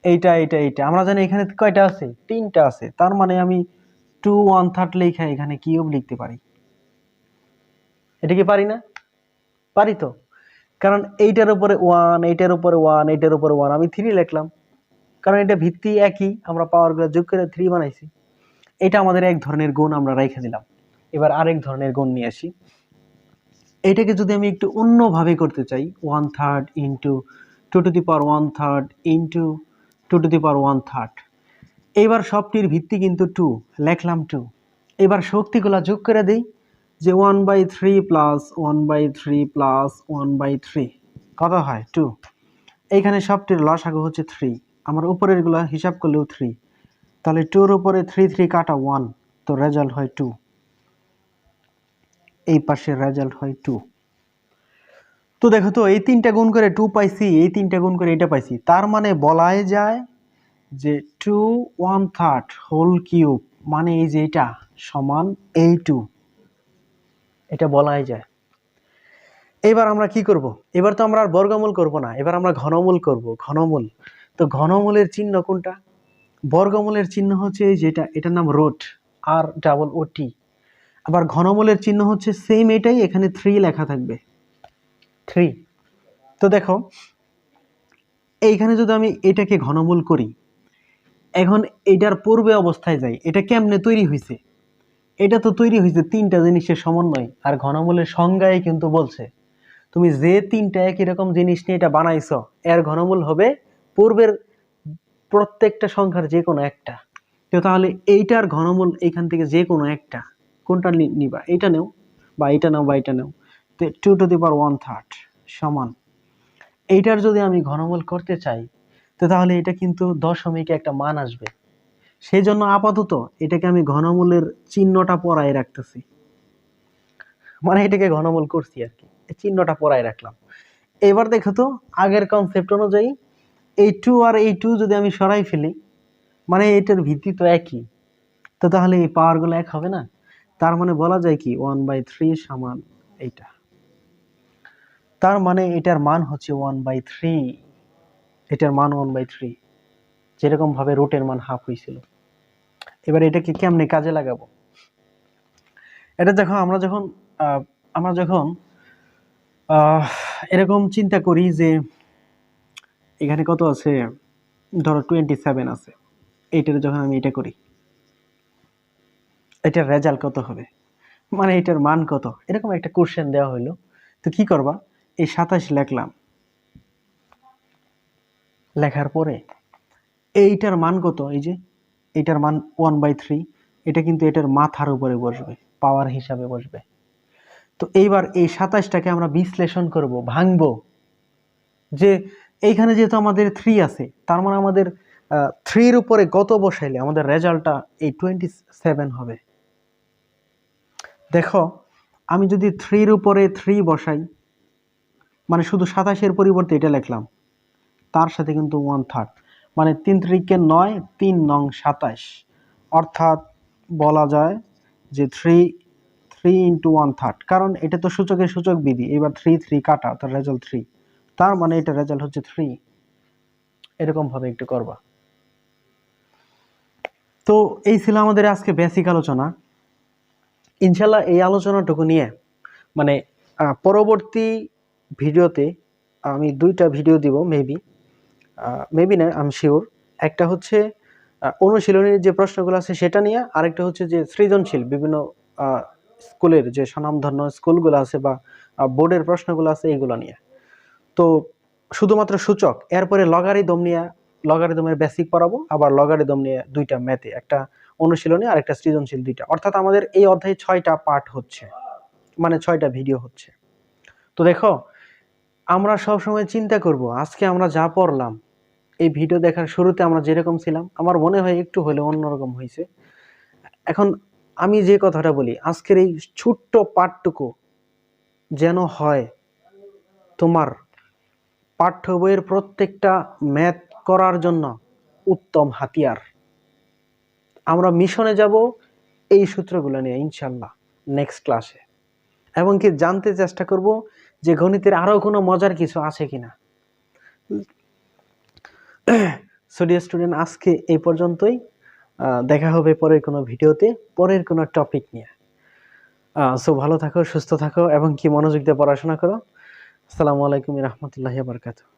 এইটা এইটা এইটা আমরা জানি এখানে কয়টা আছে? 3টা আছে। তার মানে আমি 2 1/3 লেখা এখানে কিউব লিখতে পারি। এটা কি পারি না? পারি তো, কারণ এইটার উপরে 1, এইটার উপরে 1, এইটার উপরে 1, আমি 3 লিখলাম, কারণ এটা ভিত্তি একই, আমরা পাওয়ারগুলো যোগ করে 3 বানাইছি। এটা আমাদের এক ধরনের গুণ আমরা রেখে দিলাম। এবার আরেক ধরনের গুণ নিয়ে আসি। এটাকে যদি আমি একটু অন্যভাবে করতে চাই, 1/3 ইন্টু 2⁻1/3 ইন্টু 2⁻1/3, এবার সবটির ভিত্তি কিন্তু 2, লেখলাম 2। এবার শক্তিগুলা যোগ করে দেই, যে 1/3 প্লাস 1/3 প্লাস 1/3 কত হয়? 2। এইখানে সবটির লসাগু হচ্ছে 3, আমার উপরের গুলা হিসাব করলেও 3, তাহলে 2 এর উপরে 3 কাটা 1, তো রেজাল্ট হয় 2। এই পাশের রেজাল্ট হয় 2। তো দেখো তো, এই 3টা গুণ করে 2 পাইছি, এই 3টা গুণ করে এটা পাইছি। তার মানে বলাই যায় যে 2 1/3 হোল কিউব, মানে এই যে এটা সমান এই 2, এটা বলাই যায়। এবার আমরা কি করব? এবার তো আমরা আর বর্গমূল করব না, এবার আমরা ঘনমূল করব। ঘনমূল, তো ঘনমূলের চিহ্ন কোনটা? বর্গমূলের চিহ্ন হচ্ছে এই যেটা, এটার নাম রুট, ROOT। আবার ঘনমূলের চিহ্ন হচ্ছে সেম এটাই, এখানে 3 লেখা থাকবে, 3। তো দেখো এইখানে যদি আমি এটাকে ঘনমূল করি, এখন এটার পূর্বে অবস্থায় যাই, এটা কেমনে তৈরি হয়েছে? এটা তো তৈরি হয়েছে 3টা জিনিসের সমন্বয়, আর ঘনমূলের সংজ্ঞায় কিন্তু বলছে তুমি যে 3টা একই রকম জিনিস নিয়ে এটা বানাইছো, এর ঘনমূল হবে পূর্বের প্রত্যেকটা সংখ্যার যে কোনো একটা। তো তাহলে এইটার ঘনমূল এইখান থেকে যে কোনো একটা, কোনটা নিবা? এটা নেও, বা এটা নাও, বা এটা নেও। তো 2⁻1/3 সমান, এইটার যদি আমি ঘনমূল করতে চাই, তো তাহলে এটা কিন্তু দশমিকে একটা মান আসবে। সেই জন্য আপাতত এটাকে আমি ঘনমূলের চিহ্নটা পরায় রাখতেছি, মানে এটাকে ঘনমূল করছি আর কি, চিহ্নটা পরায় রাখলাম। এবার দেখো তো, আগের কনসেপ্ট অনুযায়ী এই 2 আর এই 2 যদি আমি সরাই ফেলি, মানে এটার ভিত্তি তো একই, তো তাহলে এই পাওয়ারগুলো এক হবে না? তার মানে বলা যায় কি 1/3 সমান এইটা। তার মানে এটার মান হচ্ছে 1/3, এটার মান 1/3, যেরকম ভাবে রুটের মান হাফ হয়েছিল। এবার এটাকে কেমনে কাজে লাগাবো? এটা দেখো, আমরা যখন এরকম চিন্তা করি যে এখানে কত আছে, ধরো 27 আছে, এইটার যখন আমি এটা করি, এটার রেজাল্ট কত হবে, মানে এটার মান কত, এরকম একটা কোশ্চেন দেওয়া হইলো। তো কি করবা, এই 27 লিখলাম, লেখার পরে এইটার মান কত, এই যে এইটার মান 1/3, এটা কিন্তু এটার মাথার উপরে বসবে, পাওয়ার হিসাবে বসবে। তো এইবার এই 27টাকে আমরা বিশ্লেষণ করব, ভাঙবো, যে এইখানে যেহেতু আমাদের 3 আছে, তার মানে আমাদের 3 এর উপরে কত বসাইলে আমাদের রেজাল্টটা এই 27 হবে। দেখো, আমি যদি 3 এর উপরে 3 বসাই, মানে শুধু 27-এর পরিবর্তে এটা লিখলাম, তার সাথে কিন্তু 1/3, মানে 3 3 9, 3 নং 27, অর্থাৎ বলা যায় যে 3 ইন্টু 1/3, কারণ এটা তো সূচকের সূচক বিধি, এবার 3 3 কাটা, তার রেজাল্ট 3, তার মানে এটা রেজাল্ট হচ্ছে 3। এরকম ভাবে একটু করবা। তো এই ছিল আমাদের আজকে বেসিক আলোচনা। ইনশাল্লাহ এই আলোচনাটুকু নিয়ে মানে পরবর্তী ভিডিওতে আমি 2টা ভিডিও দিব, মেবি না, আমি শিওর। একটা হচ্ছে অনুশীলনীর যে প্রশ্নগুলো আছে সেটা নিয়ে, আরেকটা হচ্ছে যে সৃজনশীল বিভিন্ন স্কুলের যে স্বনামধন্য স্কুলগুলো আছে বা বোর্ডের প্রশ্নগুলো আছে এগুলো নিয়ে। তো শুধুমাত্র সূচক, এরপরে লগারিদম নিয়ে, লগারিদমের বেসিক পড়াবো, আবার লগারিদম নিয়ে 2টা ম্যাথে, একটা অনুশীলনী আর একটা সৃজনশীল, 2টা। অর্থাৎ আমাদের এই অধ্যায়ে 6টা পার্ট হচ্ছে, মানে 6টা ভিডিও হচ্ছে। তো দেখো, আমরা সব সময় চিন্তা করব আজকে আমরা যা পড়লাম, এই ভিডিও দেখার শুরুতে আমরা যেরকম ছিলাম, আমার মনে হয় একটু হলে অন্যরকম হয়েছে। এখন আমি যে কথাটা বলি, আজকের এই ছোট্ট পাঠটুকু যেন হয় তোমার পাঠ্য বইয়ের প্রত্যেকটা ম্যাথ করার জন্য উত্তম হাতিয়ার। আমরা মিশনে যাব এই সূত্রগুলো নিয়ে ইনশাল্লাহ নেক্সট ক্লাসে, এবং কি জানতে চেষ্টা করব যে গণিতের আরো কোনো মজার কিছু আছে কিনা। সো ডিয়ার স্টুডেন্ট, আজকে এই পর্যন্তই। দেখা হবে পরের কোনো ভিডিওতে, পরের কোনো টপিক নিয়ে। সো ভালো থাকো, সুস্থ থাকো, এবং কি মনোযোগ দিয়ে পড়াশোনা করো। আসসালামু আলাইকুম ওয়া রাহমাতুল্লাহি ওয়া বারাকাতুহু।